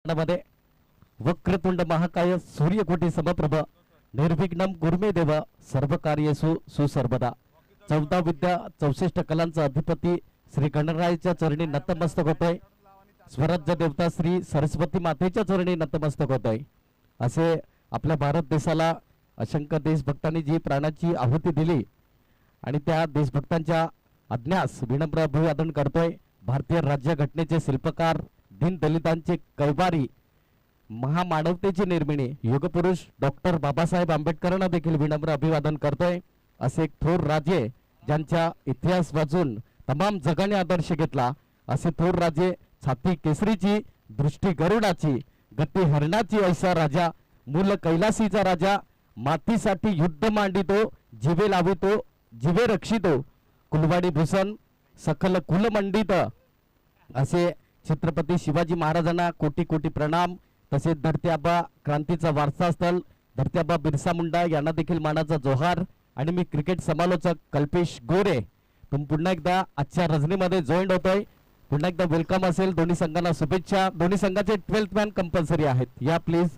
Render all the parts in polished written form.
मध्ये वक्रतुंड महाकाय सूर्यकोटी समप्रभ निर्विघ्नं कुर्मे देव सर्व कार्येषु सुसर्वदा 14 विद्या 64 कलांचा अधिपती श्री गणरायाच्या चरणी नतमस्तक होतोय. स्वराज्य देवता श्री सरस्वती मातेच्या चरणी नतमस्तक होतोय. असे आपल्या भारत देशाला असंख्य देशभक्तांनी जी प्राणाची आहुती दिली आणि त्या देशभक्तांच्या आज्ञास विनम्र अभिवादन करतोय. भारतीय राज्यघटनेचे शिल्पकार, दीनदलितांचे कैवारी, महामानवतेची निर्मिणी युगपुरुष डॉक्टर बाबासाहेब आंबेडकरांना देखील विनम्र अभिवादन करतोय. असे एक थोर राजे ज्यांचा इतिहास वाचून तमाम जगाने आदर्श घेतला. असे थोर राजे, छाती केसरीची, दृष्टी गरुडाची, गती हरणाची ऐसा राजा, मूल कैलासीचा राजा, मातीसाठी युद्ध मांडितो, जीवे लावितो, जीवे रक्षितो, कुलवाडी भूषण सकल कुल मंडित. असे छत्रपती शिवाजी महाराजांना कोटी कोटी प्रणाम. तसेच धरत्याबा क्रांतीचा वारसास्थळ धरत्याबा बिरसा मुंडा यांना देखील मानाचा जोहार. आणि मी क्रिकेट समालोचक कल्पेश गोरे पुन्हा एकदा आजच्या रजनीमध्ये जॉईंट होतोय. पुन्हा एकदा वेलकम असेल. दोन्ही संघांना शुभेच्छा. दोन्ही संघाचे 12th मॅन कंपल्सरी आहेत. या प्लीज.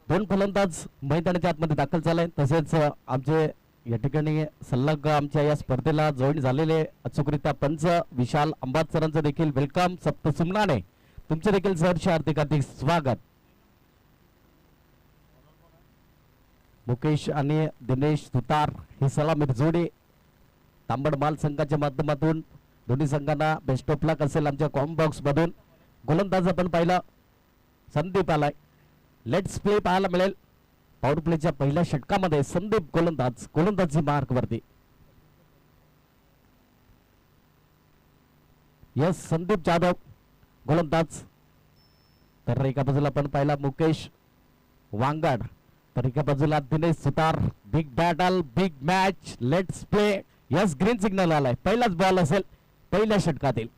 दोन फलंदाज मैदानाच्या आतमध्ये दाखल झाले. तसेच आमचे या ठिकाणी सल्लाग आमच्या या स्पर्धेला जॉईन झालेले अचूकरित्या पंच विशाल अंबात सरांचं देखील वेलकम. सप्तसुमनाने तुमचे देखील सहर्ष हार्दिक हार्दिक स्वागत. मुकेश आणि दिनेश सुतार ही सलामी जोडी तांबड माल संघाच्या माध्यमातून दोन्ही संघांना बेस्ट ऑफ लक असेल. आमच्या कॉम बॉक्स मधून गोलंदाज आपण पाहिला संदीप आलाय. लेट्स प्ले पाहायला मिळेल. पॉवर प्लेच्या पहिल्या षटकामध्ये संदीप गोलंदाजी मार्क वरती. यस, संदीप जाधव गोलंदाज. तर एका बाजूला आपण पाहिला मुकेश वांगड, तर एका बाजूला Dinesh Sutar. Big battle, big match, let's play. Yes, green signal आलाय. पहिलाच बॉल असेल पहिल्या षटकातील.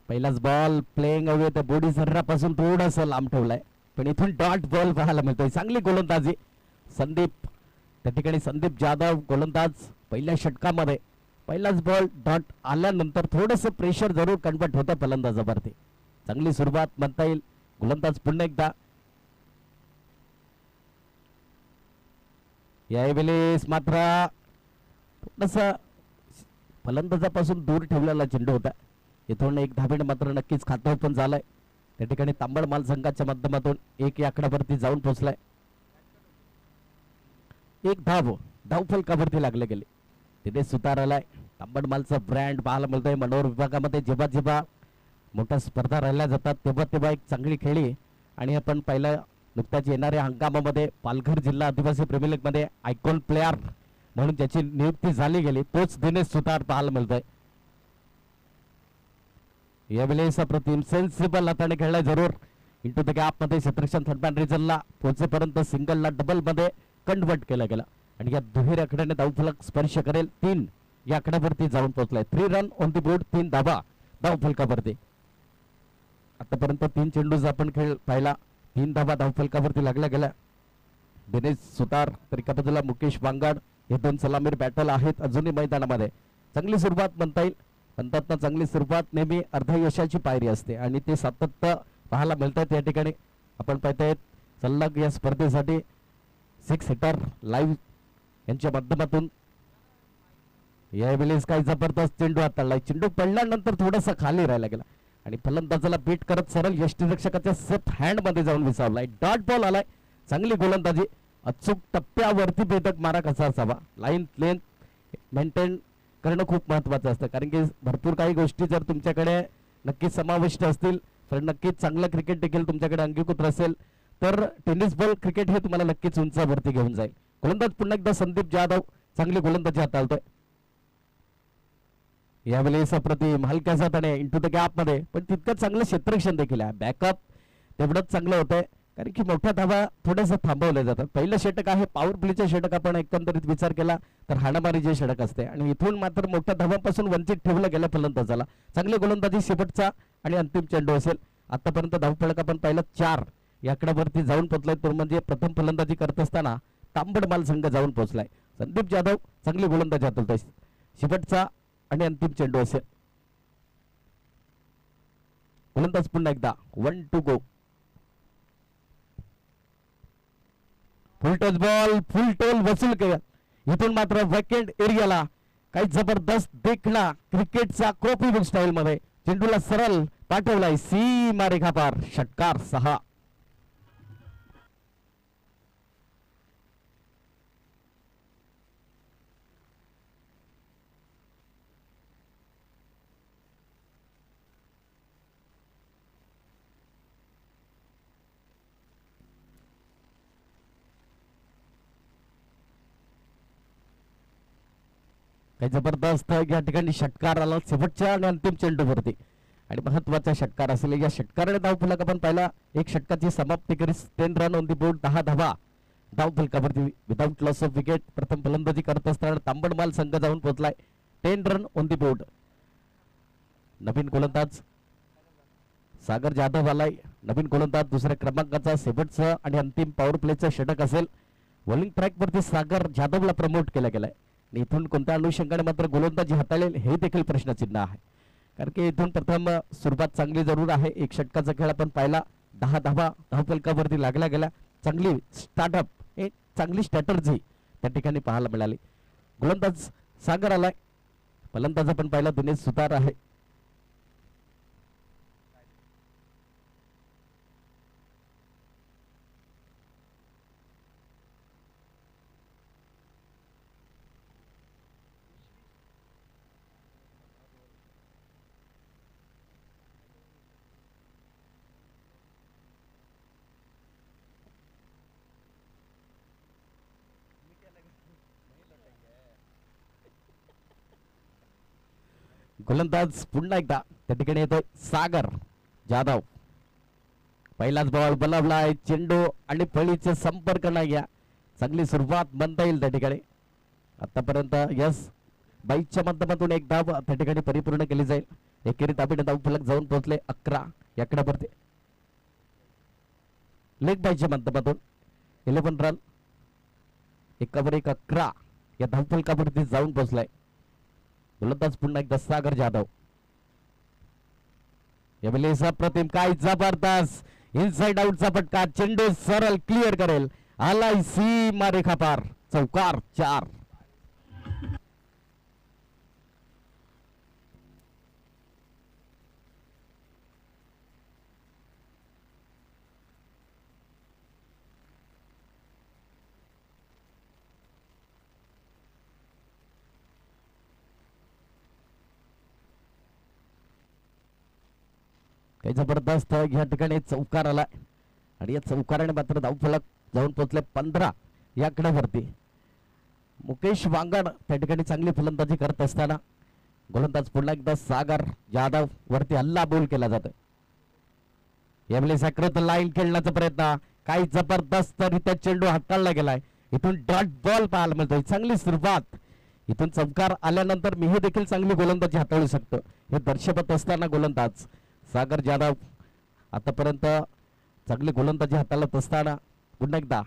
पहिलाच बॉल प्लेइंग अवे तर बोडी सर्रापासून थोडंसं लांब ठेवलाय, पण इथून डॉट बॉल पाहायला मिळतोय. चांगली गोलंदाजी संदीप. त्या ठिकाणी संदीप जाधव गोलंदाज पहिल्या षटकामध्ये. पहिलाच बॉल डॉट आल्यानंतर थोडंसं प्रेशर जरूर कन्वर्ट होतं फलंदाजावरती. चांगली सुरुवात म्हणता येईल. गोलंदाज पुन्हा एकदा. यावेळेस मात्र थोडंसं फलंदाजापासून दूर ठेवलेला चेंडू होता. इथून एक धाबेने मात्र नक्कीच खातं पण झालंय. त्या ठिकाणी तांबड माल संघाच्या माध्यमातून एक या आकड्यावरती जाऊन पोहोचलाय. एक धाव फलकावरती लागले गेले. तिथे सुतार आलाय. तांबड मालचा ब्रँड पाहायला मिळतोय. मनोहर विभागामध्ये जेव्हा जेव्हा मोठ्या स्पर्धा राहिल्या जातात तेव्हा तेव्हा एक चांगली खेळी. आणि आपण पहिला नुकत्याच येणाऱ्या हंगामामध्ये पालघर जिल्हा आदिवासी प्रीमियर लीग मध्ये आयकॉन प्लेअर म्हणून ज्याची नियुक्ती झाली गेली तोच दिनेश सुतार पाहायला मिळतोय. यावेळेस अप्रतिम सेन्सिबल हाताने खेळलाय जरूर. इंटू द गॅप मध्ये क्षेत्ररक्षण थर्डमॅन रिजनला पोहोचेपर्यंत सिंगलला डबल मध्ये कन्वर्ट केला गेला. आणि या दुहेरी आकड्याने धावफलक स्पर्श करेल. 3 या आकड्यावरती जाऊन पोहोचलाय. 3 रन ऑन द बोर्ड, 3 धावा धावफलकावरती. आतापर्यंत 3 चेंडूज आपण खेळ पाहिला. 3 धावा धावफलकावरती लागल्या गेल्या. दिनेश सुतार तर एका बाजूला मुकेश वांगड हे दोन सलामीर बॅटल आहेत अजूनही मैदानामध्ये. चांगली सुरुवात म्हणता येईल. म्हणतात ना, चांगली सुरुवात नेहमी अर्ध्या यशाची पायरी असते आणि ते सातत्य पाहायला मिळतात. या ठिकाणी आपण पाहतायत सल्लाग या स्पर्धेसाठी 6 हिटर लाईव्ह यांच्या माध्यमातून यावेळेस काही जबरदस्त चेंडू हाताळलाय. चेंडू पडल्यानंतर थोडासा खाली राहायला गेला आणि फलंदाजाला बीट करत सरळ यष्टीरक्षकाच्या सेफ हँड मध्ये जाऊन विसावलाय. डॉट बॉल आलाय. चांगली गोलंदाजी. अचूक टप्प्यावरती भेदक मारा कसा असावा, लाईन लेंथ मेंटेन करणं खूप महत्त्वाचं असतं, कारण की भरपूर काही गोष्टी जर तुमच्याकडे नक्कीच समाविष्ट असतील तर नक्कीच चांगलं क्रिकेट देखील तुमच्याकडे अंगीकृत असेल तर टेनिस बॉल क्रिकेट हे तुम्हाला नक्कीच उंचावरती घेऊन जाईल. गोलंदाज पुन्हा एकदा संदीप जाधव चांगली गोलंदाजी हाताळतोय. यावेळेस अप्रतिम हलक्या जाताने इंटू द गॅप मध्ये पण तितकं चांगलं क्षेत्ररक्षण देखील आहे. बॅकअप तेवढंच चांगलं होतंय कारण की मोठ्या धावा थोड्याशा थांबवल्या जातात. पहिलं षटक आहे पॉवर प्लेचे षटक. आपण एकंदरीत विचार केला तर हाणामारी जे षटक असते आणि इथून मात्र मोठ्या धावांपासून वंचित ठेवलं गेलं फलंदाजाला. चांगली गोलंदाजी शेवटचा आणि अंतिम चेंडू असेल. आतापर्यंत धावफलक आपण पहिला 4 या आकड्यावरती जाऊन पोहोचलाय. तो म्हणजे प्रथम फलंदाजी करत असताना तांबडमाल संघ जाऊन पोहोचलाय. संदीप जाधव चांगली गोलंदाजी हाताळतोय. शेवटचा आणि अंतिम चेंडू असेल. गोलंदाज पुन्हा एकदा 1 to go. Full toss ball full toll वसूल केला. इथून मात्र वॅकेंट एरियाला काही जबरदस्त देखणा क्रिकेटचा कॉपी बुक स्टाईल मध्ये चेंडूला सरळ पाठवलाय सीमा रेखा पार. षटकार 6. काही जबरदस्त या ठिकाणी षटकार आला शेवटच्या आणि अंतिम चेंडूवरती आणि महत्वाचा षटकार असेल. या षटकाराने धावफलक आपण पाहिला. एक षटकाची समाप्ती करी 10 रन ऑन दी बोर्ड. 10 धावा धावफलकावरती विदाउट लॉस ऑफ विकेट. प्रथम फलंदाजी करत असताना तांबडमाल संघ जाऊन पोहोचलाय. 10 रन ऑन दी बोर्ड. नवीन गोलंदाज सागर जाधव आलाय. नवीन गोलंदाज दुसऱ्या क्रमांकाचा शेवटचं आणि अंतिम पॉवर प्लेचं षटक असेल. बॉलिंग ट्रॅक वरती सागर जाधवला प्रमोट केला गेलाय. इथून कोणत्या अनुषंगाने मात्र गोलंदाजी हाताळेल हे देखील प्रश्नचिन्ह आहे. कारण की इथून प्रथम सुरुवात चांगली जरूर आहे. एक षटकाचा खेळ आपण पाहिला. 10 धावा धावफलकावरती लागल्या गेल्या. चांगली स्टार्टअप एक चांगली स्ट्रॅटर्जी त्या ठिकाणी पाहायला मिळाली. गोलंदाज सागर आलाय. फलंदाज आपण पाहिला दिनेश सुतार आहे. गोलंदाज पुन्हा एकदा त्या ठिकाणी येतोय सागर जाधव. पहिलाच बॉल बलावलाय. चेंडू आणि फळीचे संपर्क नाही. चांगली सुरुवात म्हणता येईल त्या ठिकाणी. आतापर्यंत यस 22च्या माध्यमातून एक धाव त्या ठिकाणी परिपूर्ण केली जाईल. एकेरी ताबीने धावफलक जाऊन पोहोचले 11 या आकड्यावरती. लेग बायच्या माध्यमातून 11 रन 1 11 या धावफलकावरती जाऊन पोहोचलाय. गोलंदाज पुन्हा एकदा सागर जाधव. यावेळेस अप्रतिम काय जबरदस्त इनसाइड आउटचा फटका. चेंडू सरळ क्लिअर करेल. आलाय सीमा रेखा पार. चौकार 4. काही जबरदस्त या ठिकाणी चौकार आलाय आणि या चौकाराने मात्र धावफलक जाऊन पोहोचले 15 या आकड्यावरती. मुकेश वांगड त्या ठिकाणी चांगली फलंदाजी करत असताना गोलंदाज पुन्हा एकदा सागर जाधव वरती हल्ला बोल केला जातोय. यावेळी सकृत लाईन खेळण्याचा प्रयत्न. काही जबरदस्त रित्या चेंडू हाताळला गेलाय. इथून डॉट बॉल पाहायला मिळतोय. चांगली सुरुवात. इथून चौकार आल्यानंतर मी हे देखील चांगली गोलंदाजी हाताळू शकतो हे दर्शवत असताना गोलंदाज सागर जाधव आतापर्यंत चांगली गोलंदाजी हाताळत असताना पुन्हा एकदा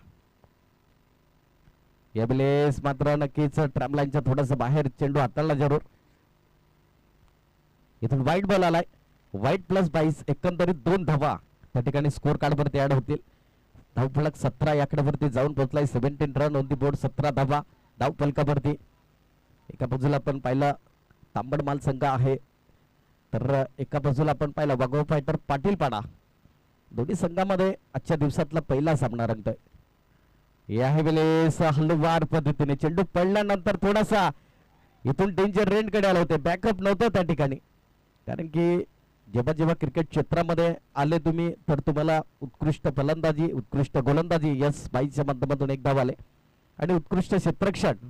यावेळेस मात्र नक्कीच ट्रॅम लाईनच्या थोडस बाहेर चेंडू हाताळला जरूर. इथून वाईट बॉल आलाय. वाईट प्लस 22 एकंदरीत 2 धावा त्या ठिकाणी स्कोर कार्ड वरती ऍड होतील. धावफलक 17 या आकड्यावरती जाऊन पोहोचलाय. 17 रन ऑन दी बोर्ड. 17 धावा धावफलकावरती. एका बाजूला आपण पाहिलं तांबडमाल संघ आहे तर एका बाजूला आपण पाहिलं वाघोबा फायटर पाटीलपाडा. दोन्ही संघामध्ये आजच्या दिवसातला पहिला सामना रंगतोय. यावेळेस हलवार पद्धतीने चेंडू पडल्यानंतर थोडासा इथून डेंजर रेंज कडे आला होते. बॅकअप नव्हतं त्या ठिकाणी कारण की जेव्हा जेव्हा क्रिकेट क्षेत्रामध्ये आले तुम्ही तर तुम्हाला उत्कृष्ट फलंदाजी उत्कृष्ट गोलंदाजी यस बाईच्या माध्यमातून एक धाव आले आणि उत्कृष्ट क्षेत्ररक्षण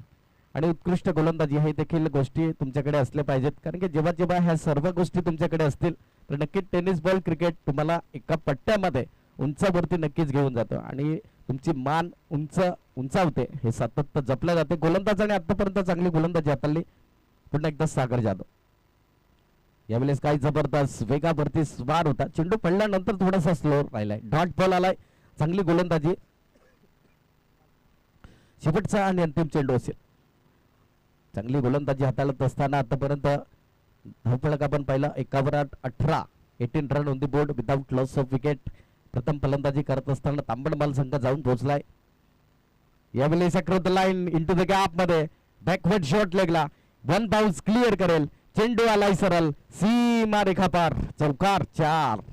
आणि उत्कृष्ट गोलंदाजी हे देखील गोष्टी तुमच्याकडे असल्या पाहिजेत कारण की जेव्हा जेव्हा ह्या सर्व गोष्टी तुमच्याकडे असतील तर नक्कीच टेनिस बॉल क्रिकेट तुम्हाला एका पट्ट्यामध्ये उंचावरती नक्कीच घेऊन जातो आणि तुमची मान उंचावते हे सातत्य जपलं जाते गोलंदाजाने आतापर्यंत चांगली गोलंदाजी हाताळली पुन्हा एकदा सागर जाधव यावेळेस काही जबरदस्त वेगावरती स्वार होता चेंडू पडल्यानंतर थोडासा स्लो राहिलाय डॉट बॉल आलाय चांगली गोलंदाजी शेवटचा आणि अंतिम चेंडू असेल चांगली गोलंदाजी हाताळत असताना आतापर्यंत धावफलक आपण पाहिला 18 run on the board without loss of wicket प्रथम फलंदाजी करत असताना तांबडमाल संघ जाऊन पोहोचलाय यावेळेस across the line into the gap मध्ये बॅकवर्ड शॉट लेगला वन बाउन्स क्लिअर करेल चेंडू आलाय सरळ सीमा रेखा पार चौकार 4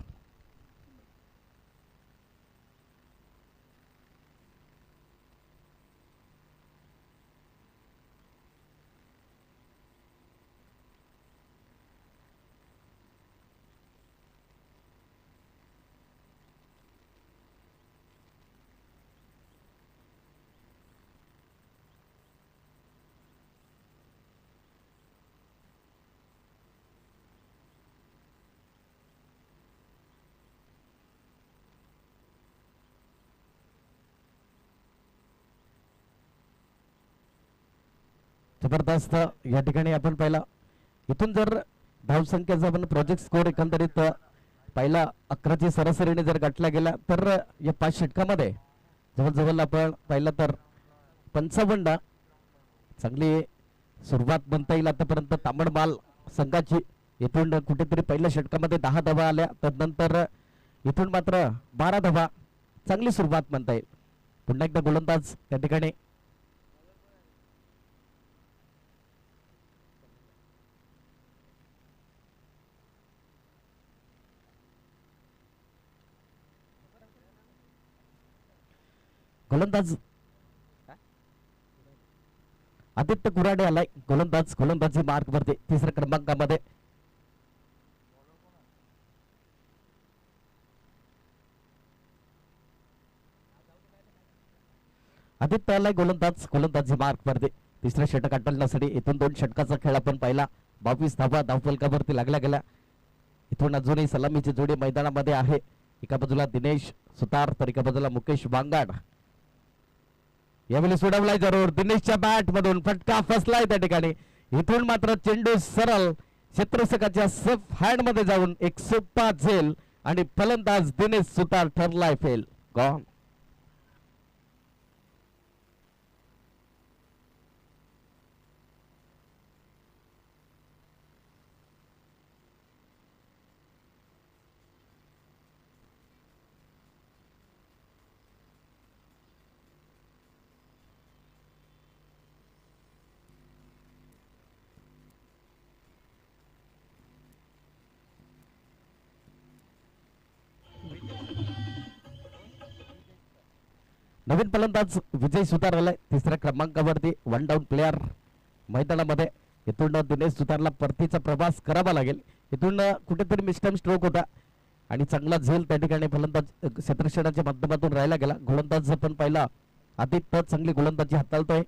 जबरदस्त या ठिकाणी आपण पाहिला इथून जर धावसंख्येचा आपण प्रोजेक्ट स्कोर एकंदरीत पहिला 11ची सरासरीने जर गाठला गेला तर या 5 षटकामध्ये जवळजवळ आपण पाहिलं तर 55 चांगली सुरुवात म्हणता येईल आतापर्यंत तांबडमाल संघाची इथून कुठेतरी पहिल्या षटकामध्ये 10 धावा आल्या त्यानंतर इथून मात्र 12 धावा चांगली सुरुवात म्हणता येईल पुन्हा एकदा गोलंदाज त्या ठिकाणी गोलंदाज आदित्य कुराडे आलाय गोलंदाजी मार्क वरती 3ऱ्या क्रमांकामध्ये आदित्य आलाय गोलंदाजी मार्क वरती 3ऱ्या षटक गाठण्यासाठी इथून 2 षटकाचा खेळ आपण पाहिला 22 धावा धावफलकावरती लागल्या गेल्या इथून अजूनही सलामीची जोडी मैदानामध्ये आहे एका बाजूला दिनेश सुतार तर एका बाजूला मुकेश वांगाड यावेळी सोडवलाय जरूर दिनेशच्या बॅट मधून फटका फसलाय त्या ठिकाणी इथून मात्र चेंडू सरळ क्षेत्ररक्षकाच्या सेफ हँड मध्ये जाऊन एक सोपा झेल आणि फलंदाज दिनेश सुतार ठरलाय फेल गॉन नवीन फलंदाज विजय सुतार आलाय 3ऱ्या क्रमांकावरती 1 डाऊन प्लेयर मैदानामध्ये इथून दिनेश सुतारला परतीचा प्रवास करावा लागेल इथून कुठेतरी मिस्टम स्ट्रोक होता आणि चांगला झेल त्या ठिकाणी फलंदाज क्षेत्ररक्षणाच्या माध्यमातून राहिला गेला गोलंदाज पण पाहिला आदित्य चांगली गोलंदाजी हाताळतोय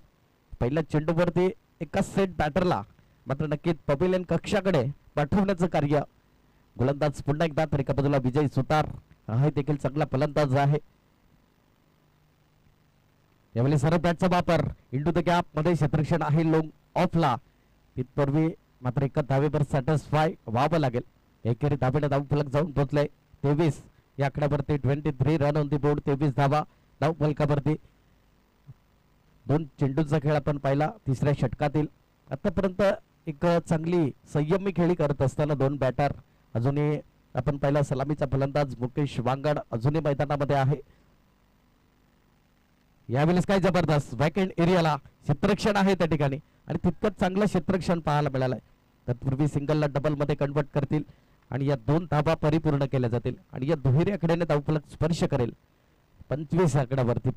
पहिल्या चेंडूवरती एका सेट बॅटरला मात्र नक्कीच पवेलियन कक्षाकडे पाठवण्याचं कार्य गोलंदाज पुन्हा एकदा तर एका बाजूला विजय सुतार हा देखील चांगला फलंदाज आहे यावेळी सरळ बॅटचा वापर इंटू द गॅप मध्ये क्षेत्ररक्षण आहे लोंग ऑफला तिथपूर्वी मात्र एका धावेवर सॅटिस्फाय व्हावं लागेल एकेरी धावेने धावफलक जाऊन पोहोचले 23 या आकड्यावरती 23 रन ऑन दी बोर्ड 23 धावा धावफलकावरती 2 चेंडूंचा खेळ आपण पाहिला 3ऱ्या षटकातील आतापर्यंत एक चांगली संयमी खेळी करत असताना 2 बॅटर अजूनही आपण पाहिला सलामीचा फलंदाज मुकेश वांगड अजूनही मैदानामध्ये आहे यावेळेस काय जबरदस्त वॅकेंट एरियाला क्षेत्ररक्षण आहे त्या ठिकाणी आणि तितकंच चांगलं क्षेत्ररक्षण पाहायला मिळालंय तत्पूर्वी सिंगलला डबल मध्ये कन्वर्ट करतील आणि या 2 धावा परिपूर्ण केल्या जातील आणि या दुहेरी आकड्याने धावफलक स्पर्श करेल 25 आकड्यावरती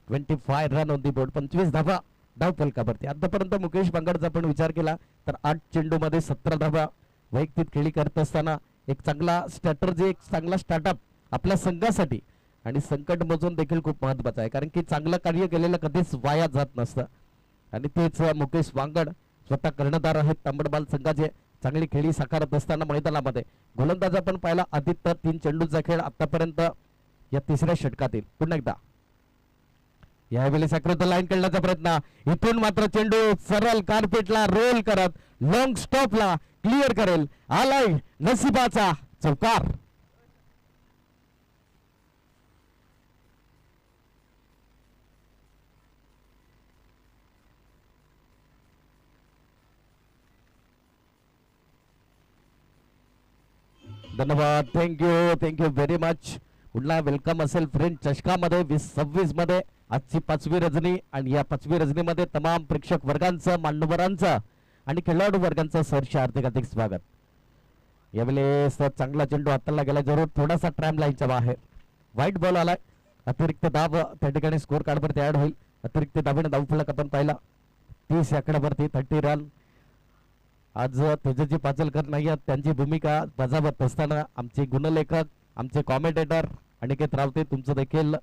25 रन ऑन दी बोर्ड 25 धावा धावफलकावरती आतापर्यंत मुकेश वांगडचा आपण विचार केला तर 8 चेंडू मध्ये 17 धावा वैयक्तिक खेळी करत असताना एक चांगला स्ट्रॅटर्जी, एक चांगला स्टार्टअप आपल्या संघासाठी आणि संकट मोजून देखील खूप महत्वाचं आहे, कारण की चांगलं कार्य केलेलं कधीच वाया जात नसतं. आणि तेच मुकेश वांगड स्वतः कर्णधार आहेत तांबडबाल संघाचे. चांगली खेळी साकारत असताना मैदानामध्ये गोलंदाज आपण पाहिला आदित्य. 3 चेंडूचा खेळ आतापर्यंत या तिसऱ्या षटकातील. पुन्हा एकदा यावेळी साकृत लाईन खेळण्याचा प्रयत्न. इथून मात्र चेंडू सरळ कार्पेटला रोल करत लॉंग स्टॉपला क्लिअर करेल. आलाय नशिबाचा चौकार. धन्यवाद. Thank you very much. पुन्हा वेलकम असेल फ्रेंड चषकामध्ये 2026 मध्ये आजची 5वी रजनी. आणि या 5वी रजनीमध्ये तमाम प्रेक्षक वर्गांचं, मान्यवरांचं आणि खेळाडू वर्गांचं सहर्ष हार्दिक स्वागत. यावेळेस चांगला चेंडू हाताला गेला, जरूर थोडासा ट्रॅम लाईनच्या बाहेर. व्हाईट बॉल आलाय. अतिरिक्त दाब त्या ठिकाणी स्कोर कार्डवरती ऍड होईल. अतिरिक्त दाबीने धावफलक आपण पाहिला 30 आकड्यावरती 30 रन. आज तेजस्वी पाचलकर नाही आहेत, त्यांची भूमिका बजावत असताना आमचे गुणलेखक, आमचे कॉमेंटेटर अनिकेत रावते, तुमचं देखील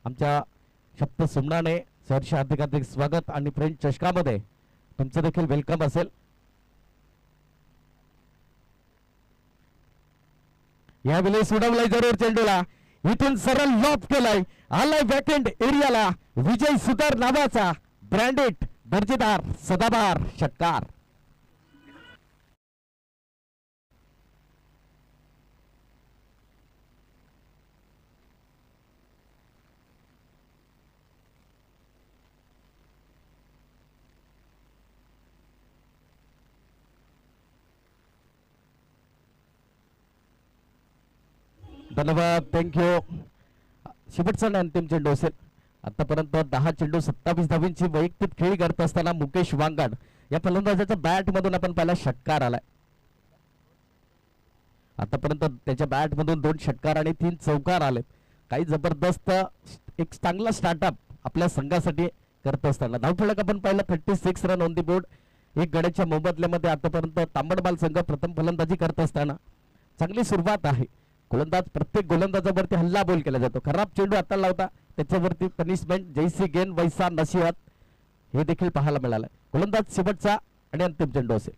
आमच्या शब्द सुमनाने सहर्ष हार्दिक स्वागत. आणि फ्रेंच चषकामध्ये तुमचं देखील वेलकम असेल. यावेळी सोडवलाय जरूर चेंडूला. इथून सरळ लॉप केलाय. आलाय बॅकएंड एरियाला विजय सुतार नावाचा ब्रँडेड दर्जेदार सदाबहार षटकार. धन्यवाद. थँक्यू. शेवटचा अंतिम चेंडू असेल. आतापर्यंत 10 चेंडू 27 धावींची वैयक्तिक खेळी करत असताना मुकेश वांगड या फलंदाजाच्या बॅट मधून आपण पहिला षटकार आलाय. आतापर्यंत त्याच्या बॅट मधून 2 षटकार आणि 3 चौकार आलेत. काही जबरदस्त एक चांगला स्टार्टअप आपल्या संघासाठी करत असताना धावफलक आपण पाहिलं 36 रन ऑन दी बोर्ड. एक गड्याच्या मोबदल्यामध्ये आतापर्यंत तांबडबाल संघ प्रथम फलंदाजी करत असताना चांगली सुरुवात आहे. गोलंदाज प्रत्येक गोलंदाजावरती हल्ला बोल केला जातो. खराब चेंडू हाताला लावता त्याच्यावरती पनिशमेंट जैसी गेंद वैसा नशिबात हे देखील पाहायला मिळालं. गोलंदाज शेवटचा आणि अंतिम चेंडू असेल.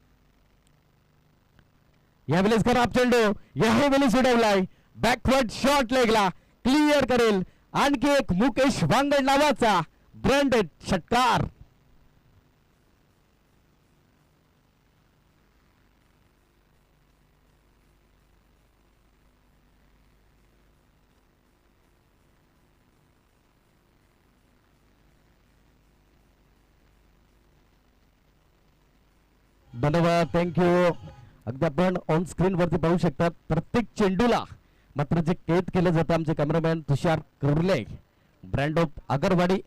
यावेळेस खराब चेंडू यावेळी सोडवलाय. बॅकवर्ड शॉट लेगला क्लिअर करेल आणखी एक मुकेश वांगड नावाचा ब्रँडेड षटकार. धन्यवाद. थँक्यू. अगदी आपण ऑन स्क्रीन वरती पाहू शकतात प्रत्येक चेंडूला मात्र जे कैद केलं जातं आमचे कॅमेरामॅन तुषार कुर्ले ब्रँड ऑफ आगरवाडी.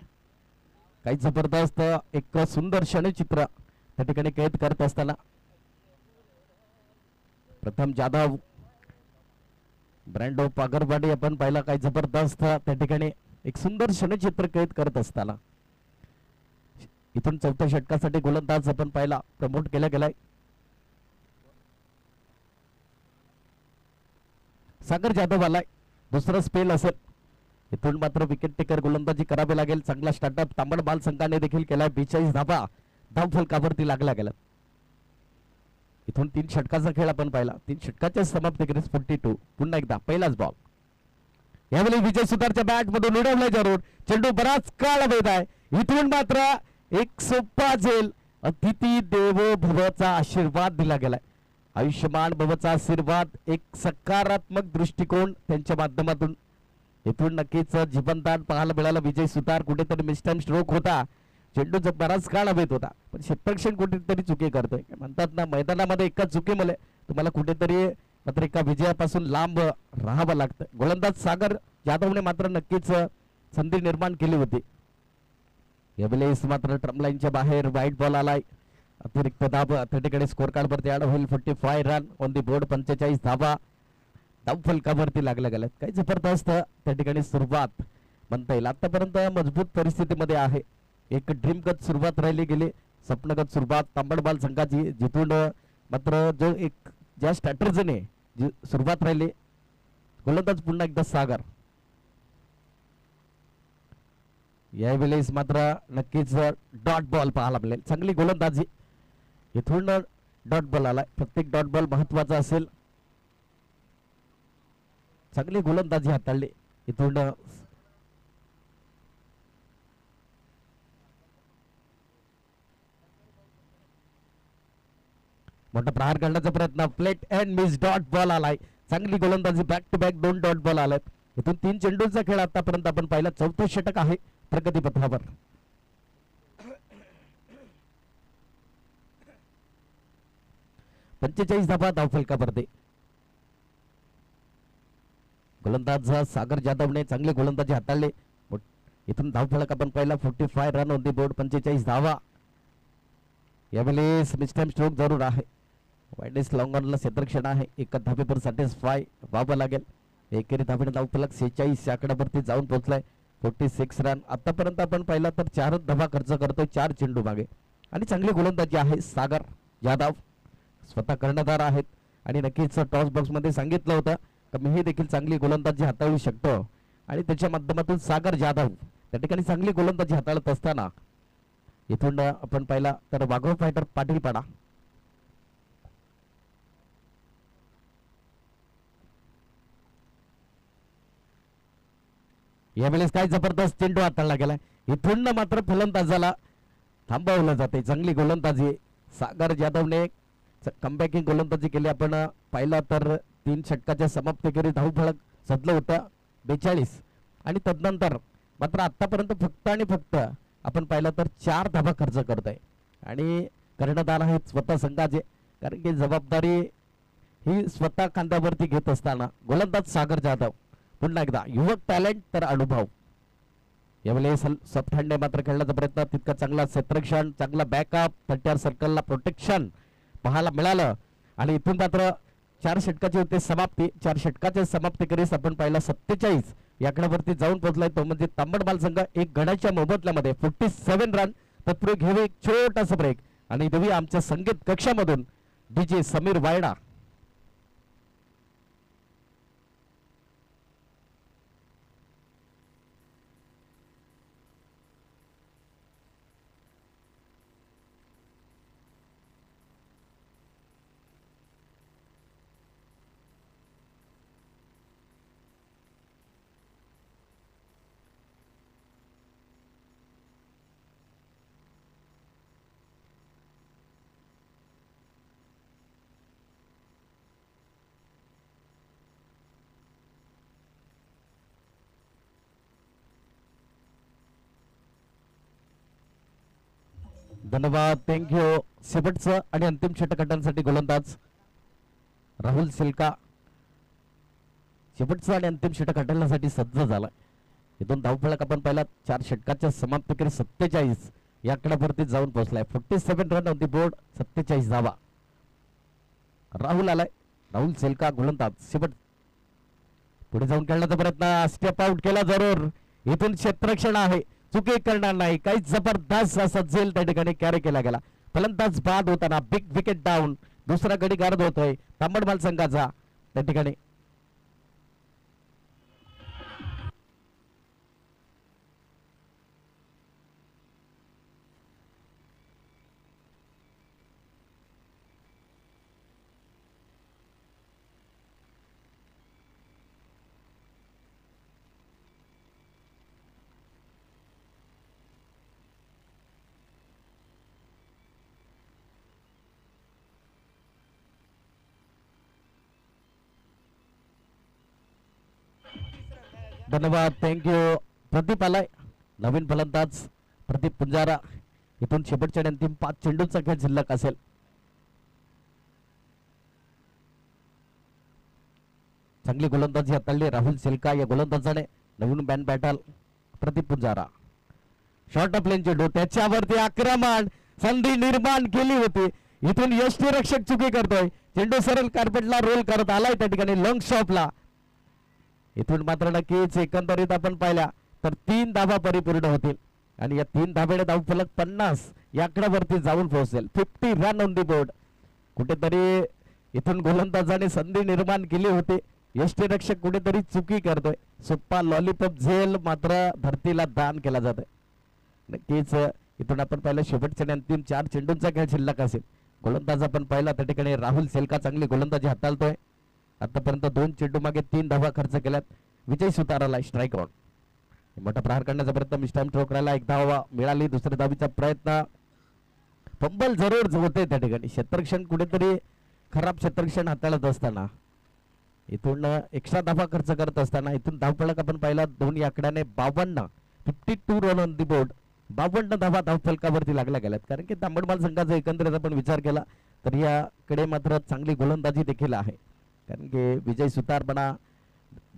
काही जबरदस्त एक सुंदर क्षणचित्र त्या ठिकाणी कैद करत असताना प्रथम जाधव ब्रँड ऑफ आगरवाडी आपण पाहिला. काही जबरदस्त त्या ठिकाणी एक सुंदर क्षणचित्र कैद करत असताना इथून चौथ्या षटकासाठी गोलंदाज आपण पाहिला प्रमोट केला गेलाय. सागर जाधव आलाय. दुसरा स्पेल असेल. इथून मात्र विकेट टेकर गोलंदाजी करावी लागेल. चांगला स्टार्टअप तांबडबाल संघाने देखील केलाय. 42 धाबा धावफलकावरती लागला गेला. इथून 3 षटकाचा खेळ आपण पाहिला. 3 षटकाच्या समाप्तीकडे 42. पुन्हा एकदा पहिलाच बॉल. यावेळी विजय सुतारच्या बॅट मधून उडवलाय जरूर चेंडू बराच काळ वेध आहे. इथून मात्र एक सोपा झेल अतिथी देवो भवचा आशीर्वाद दिला गेलाय. आयुष्यमान भवचा आशीर्वाद एक सकारात्मक दृष्टिकोन त्यांच्या माध्यमातून इथून नक्कीच जीवनदान पाहायला मिळालं. विजय सुतार कुठेतरी मिस्टम स्ट्रोक होता. चेंडू बराच काळ हवेत होता पण क्षेत्ररक्षण कुठेतरी चुकी करतोय. म्हणतात ना मैदानामध्ये एका चुकीमुळे तुम्हाला कुठेतरी मात्र एका विजयापासून लांब राहावं लागतं. गोलंदाज सागर जाधवने मात्र नक्कीच संधी निर्माण केली होती. यावेळेस मात्र ट्रम लाईनच्या बाहेर व्हाईट बॉल आलाय. अतिरिक्त धाब त्या ठिकाणी स्कोर कार्ड वरती ऍड होईल. 45 रन ऑन दी बोर्ड. 45 धाबा धावफलकावरती लागल्या गेल्यात. काही जबरदस्त त्या ठिकाणी सुरुवात म्हणता येईल. आतापर्यंत मजबूत परिस्थितीमध्ये आहे. एक ड्रीमगत सुरुवात राहिली गेली. स्वप्नगत सुरुवात तांबडबाल संघाची जिथून मात्र जो एक ज्या स्ट्रॅटर्जीने सुरुवात राहिली. गोलंदाज पुन्हा एकदा सागर. यावेळेस मात्र नक्कीच डॉट बॉल पाहायला मिळेल. चांगली गोलंदाजी. इथून डॉट बॉल आलाय. प्रत्येक डॉट बॉल महत्वाचा असेल. चांगली गोलंदाजी हाताळली इथून. मोठा प्रहार करण्याचा प्रयत्न. Play and miss. Dot ball आलाय. चांगली गोलंदाजी. Back to back 2 dot ball आलाय. इथून 3 चेंडूंचा खेळ आतापर्यंत आपण पाहिला. 4थं षटक आहे प्रगतीपथावर. 45 धावा धावफलकावरती. गोलंदाज सागर जाधवने चांगली गोलंदाजी हाताळली. इथून धावफलक आपण पाहिला. 45 रन ऑन दी बोर्ड. 45 धावा. यावेळेस मिस्टेम स्ट्रोक जरूर आहे. वाईडनेस लॉंग ऑनला क्षेत्रक्षण आहे. 1 धावेवर सॅटिस्फाय व्हावं लागेल. एकेरी धावेने धावफलक 46 या आकड्यावरती जाऊन पोहोचलाय. 46 रन. आतापर्यंत आपण पाहिला तर 4 धावा खर्च करतोय 4 चेंडू मागे. आणि चांगली गोलंदाजी आहे सागर जाधव. स्वतः कर्णधार आहेत आणि नक्कीच टॉस बॉक्स मध्ये सांगितलं होतं की मीही देखील चांगली गोलंदाजी हाताळू शकतो. आणि त्याच्या माध्यमातून सागर जाधव त्या ठिकाणी चांगली गोलंदाजी हाताळत असताना इथून आपण पाहिला तर वाघोर फायटर पाटीलपाडा. यावेळेस काय जबरदस्त चेंडू हाताळला गेलाय. इथून मात्र फलंदाजाला थांबवलं जाते. चांगली गोलंदाजी सागर जाधवने कमबॅकिंग गोलंदाजी केली. आपण पाहिला तर 3 षटकाच्या समाप्तीखेरी धावफलक सदलं होतं 42. आणि तदनंतर मात्र आतापर्यंत फक्त आणि फक्त आपण पाहिलं तर 4 धावा खर्च करतोय. आणि कर्णधार आहेत स्वतः संघाचे. कारण की जबाबदारी ही स्वतः खांद्यावरती घेत असताना गोलंदाज सागर जाधव. पुन्हा एकदा युवक टॅलेंट तर अनुभव. यावेळेस सॉफ्ट हँडने मात्र खेळण्याचा प्रयत्न. तितका चांगला क्षेत्रक्षण. चांगला बॅकअप. 30 सर्कलला प्रोटेक्शन पाहायला मिळालं. आणि इथून मात्र 4 षटकाची होते समाप्ती. 4 षटकाच्या समाप्तीकरीस आपण पाहिला 47 या आकड्यावरती जाऊन पोहोचलाय. तो म्हणजे तांबडमाल संघ 1 गड्याच्या मोबदल्यामध्ये 47 रन. तत्पूर्वी घेऊ एक छोटासा ब्रेक आणि देऊया आमच्या संगीत कक्षामधून DJ समीर वायडा. धन्यवाद. थँक्यू. शेवटचं आणि अंतिम षटकांसाठी गोलंदाज राहुल सिल्का शेवटचं आणि अंतिम षटक हाताळण्यासाठी सज्ज झाला. इथून धावफलक आपण पाहिला 4 षटकाच्या समाप्तीकडे 47 या आकड्यावरती जाऊन पोहोचलाय. 47 रन ऑन दी बोर्ड. 47 धावा. राहुल आलाय. राहुल सिल्का गोलंदाज. शेवट पुढे जाऊन खेळण्याचा प्रयत्न. स्टेप आउट केला जरूर. इथून क्षेत्ररक्षण आहे. चुकी करणार नाही. काही जबरदस्त असा झेल त्या ठिकाणी कॅरी केला गेला. फलंदाज बाद होताना बिग विकेट डाऊन. दुसरा गडी गारद होतोय तांबडमाल संघाचा त्या ठिकाणी. धन्यवाद. थँक्यू. प्रदीप आलाय. नवीन फलंदाज प्रदीप पुंजारा. इथून शेवटच्या अंतिम 5 चेंडूंचा खेळ शिल्लक असेल. चांगली गोलंदाजी हाताळली राहुल सिल्का या गोलंदाजाने. नवीन बॅन batsman Pradeep Punjara. Short of length चेंडू. त्याच्यावरती आक्रमण. संधी निर्माण केली होती. इथून यष्टीरक्षक चुकी करतोय. चेंडू सरळ कार्पेटला रोल करत आलाय त्या ठिकाणी लॉंग शॉपला. इथून मात्र नक्कीच एकंदरीत आपण पाहिल्या तर 3 धावा परिपूर्ण होतील. आणि या 3 धावेने धावफलक 50 या आकड्यावरती जाऊन पोहोचेल. 50 रन ऑन दी बोर्ड. कुठेतरी इथून गोलंदाजाने संधी निर्माण केली होती. यष्टीरक्षक कुठेतरी चुकी करतोय. सोप्पा लॉलीपॉप झेल मात्र धरतीला दान केला जातोय. नक्कीच इथून आपण पाहिलं शेवटच्या अंतिम 4 चेंडूंचा खेळ शिल्लक असेल. गोलंदाज आपण पाहिला त्या ठिकाणी राहुल सेल्का चांगली गोलंदाजी हाताळतोय. आतापर्यंत 2 चेंडू मागे 3 धावा खर्च केल्यात. विजय सुताराला स्ट्राईक आउट. मोठा प्रहार करण्याचा प्रयत्न मिस्टाईम ठोकरायला 1 धावा मिळाली. दुसऱ्या धावीचा प्रयत्न फंबल जरूर होते त्या ठिकाणी. क्षेत्ररक्षण कुठेतरी खराब क्षेत्ररक्षण हाताळत असताना इथून एक्स्ट्रा धावा खर्च करत असताना इथून धावफलक आपण पाहिला 2 आकड्याने 52 रन ऑन दी बोर्ड. 52 धावा धावफलकावरती लागल्या गेल्यात. कारण की तांबडमाल संघाचा एकंदरीत आपण विचार केला तर याकडे मात्र चांगली गोलंदाजी देखील आहे. कारण की विजय सुतार म्हणा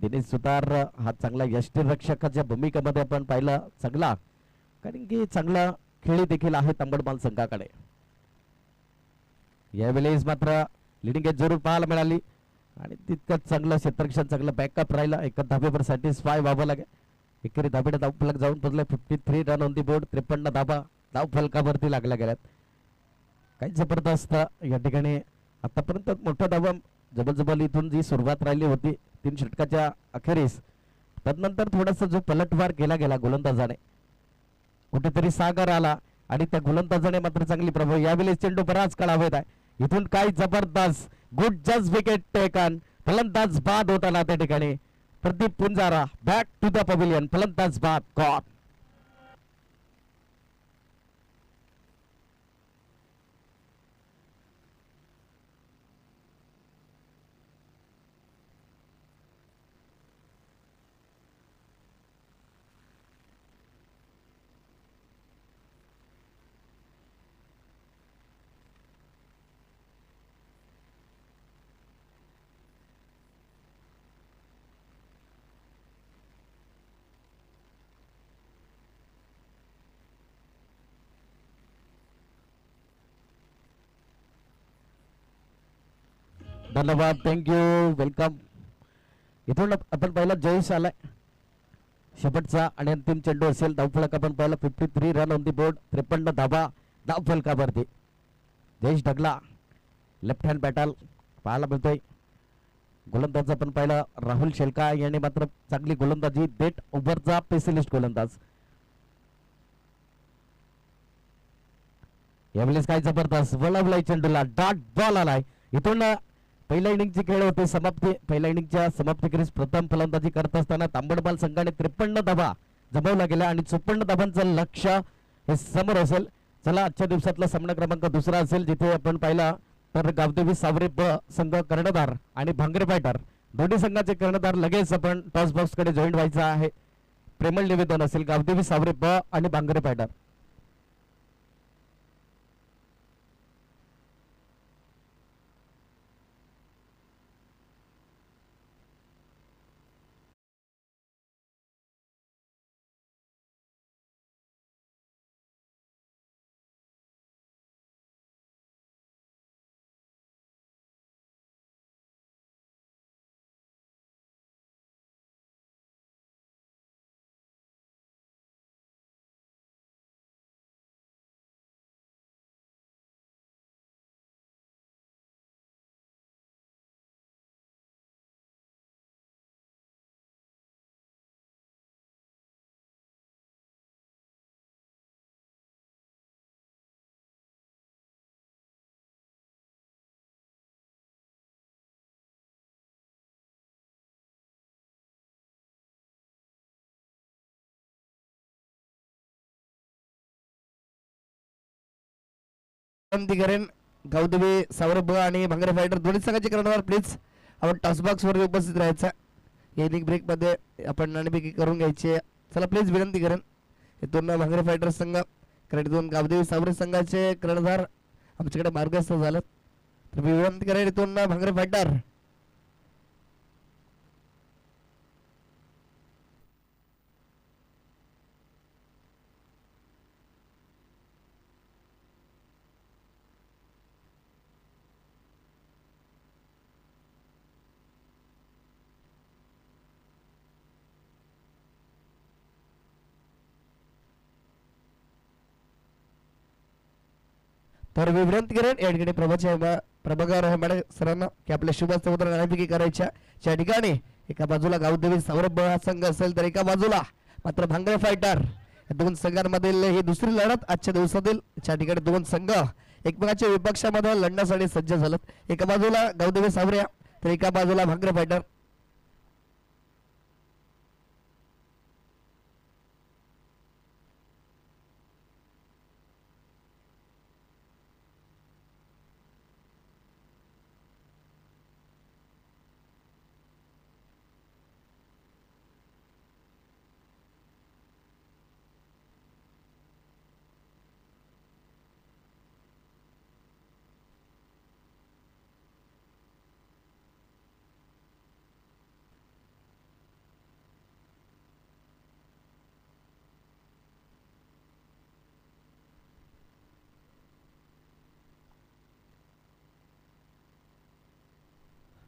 दिनेश सुतार हा चांगला यष्टीरक्षकाच्या भूमिकेमध्ये आपण पाहिला चांगला. कारण की चांगला खेळी देखील आहे तांबडमाल संघाकडे. यावेळेस मात्र लिडिंग एज जरूर पाहायला मिळाली आणि तितकंच चांगलं क्षेत्ररक्षण चांगलं बॅकअप राहिला. एका धाब्यावर सॅटिस्फाय व्हावं लागेल. एकेरी धाब्याने धावफलक जाऊन पोहोचले 53 रन ऑन दी बोर्ड. 53 धाबा धावफलकावरती लागल्या गेल्यात. काही जबरदस्त या ठिकाणी आतापर्यंत मोठा धावा जबरजबल इथून जी सुरुवात राहिली होती 3 षटकाच्या अखेरीस तदनंतर थोडासा जो पलटवार केला गेला गोलंदाजाने कुठेतरी सागर आला आणि त्या गोलंदाजाने मात्र चांगली प्रभाव. यावेळेस चेंडू बराच काळ हवेत आहे. इथून काय जबरदस्त गुड जस्ट विकेट टेकन. फलंदाज बाद होताना त्या ठिकाणी Pradeep Punjara back to the pavilion. फलंदाज बाद गॉड. धन्यवाद थँक्यू वेलकम. इथून आपण पाहिला जयेश आलाय. शेवटचा आणि अंतिम चेंडू असेल. धावफलक आपण पाहिला 53 रन ऑन दी बोर्ड. 53 धाबा धावफलकावरती. Jayesh Dhagla left hand batsman पाहायला मिळतोय. गोलंदाज आपण पाहिला राहुल शेलका याने मात्र चांगली गोलंदाजी डेट ओव्हरचा स्पेशलिस्ट गोलंदाज. यावेळेस काय जबरदस्त वळवलाय चेंडूला. डॉट बॉल आलाय. इथून पहिल्या इनिंगची खेळ होते समाप्ती. पहिल्या इनिंगच्या समाप्तीखेरीज प्रथम फलंदाजी करत असताना तांबडमाल संघाने 53 धावा जमवला गेला आणि 54 धावांचं लक्ष हे समोर असेल. चला आजच्या दिवसातला सामना क्रमांक दुसरा असेल जिथे आपण पाहिला तर गावदेवी सावरे ब संघ कर्णधार आणि भांगरे फायटर दोन्ही संघाचे कर्णधार लगेच आपण टॉस बॉक्स कडे जॉईन व्हायचं आहे. प्रेमळ निवेदन असेल गावदेवी सावरे ब आणि भांगरे फायटर. करेन गावदेवी सावरे ब आणि भांगरे फायटर दोन्ही संघाचे कर्णधार प्लीज आपण टॉस बॉक्स वर उपस्थित राहायचा. या इनिंग ब्रेक मध्ये आपण नाणेफेकी करून घ्यायची. चला प्लीज विनंती करेन. इथून भांगरे फायटर संघ कारण इथून गावदेवी सावरे संघाचे कर्णधार आमच्याकडे मार्गस्थ झालं तर मी विनंती करेन इथून भांगरे फायटर तर मी विनंती करेन या ठिकाणी प्रभाच्या प्रभाकर हेमाडे सरांना की आपल्या शुभ समुद्र नाणेफेकी करायच्या ज्या ठिकाणी एका बाजूला गावदेवी सौरभ हा संघ असेल तर एका बाजूला मात्र भांगरे फायटर या दोन संघांमधील ही दुसरी लढत आजच्या दिवसातील ज्या ठिकाणी दोन संघ एकमेकांच्या विपक्षामध्ये लढण्यासाठी सज्ज झालेत. एका बाजूला गावदेवी सावऱ्या तर एका बाजूला भांगरे फायटर.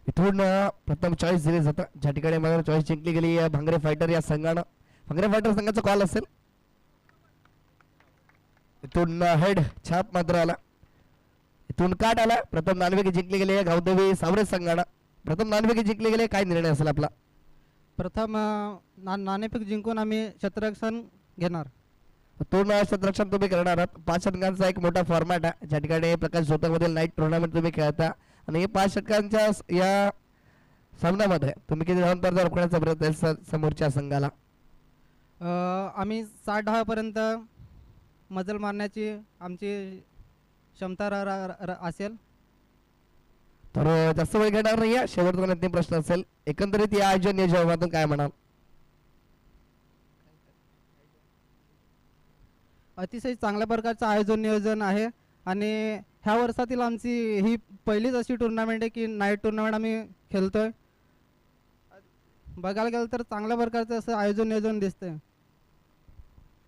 इथून प्रथम चॉईस दिले जातं ज्या ठिकाणी मला चॉईस जिंकली गेली भांगरे फायटर या संघानं. भांगरे फायटर संघाचा कॉल असेल. इथून हेड छाप मात्र आला. इथून काट आला. प्रथम नाणेफेकी जिंकली गेली गावदेवी सावरे संघानं. प्रथम नाणेफेकी जिंकली गेली. काय निर्णय असेल आपला? प्रथम नाणेफेक जिंकून आम्ही क्षेत्ररक्षण घेणार. इथून क्षेत्ररक्षण तुम्ही करणार आहात. 5 षटकांचा एक मोठा फॉर्मॅट आहे ज्या ठिकाणी प्रकाश झोतकमधील नाईट टुर्नामेंट तुम्ही खेळता आणि 5 षटकांच्या या सामन्यामध्ये तुम्ही किती धावांपर्यंत रोखण्याचा प्रयत्न आहे समोरच्या संघाला? आम्ही 60 धावापर्यंत मजल मारण्याची आमची क्षमता असेल. तर जास्त वेळ घेणार नाही. शेवटचा अंतिम प्रश्न असेल. एकंदरीत या आयोजन नियोजनातून काय म्हणाल? अतिशय चांगल्या प्रकारचं आयोजन नियोजन आहे आणि ह्या वर्षातील आमची ही पहिलीच अशी टुर्नामेंट आहे की नाईट टुर्नामेंट आम्ही खेळतोय. बघायला गेलं तर चांगल्या प्रकारचं असं आयोजन नियोजन दिसतंय.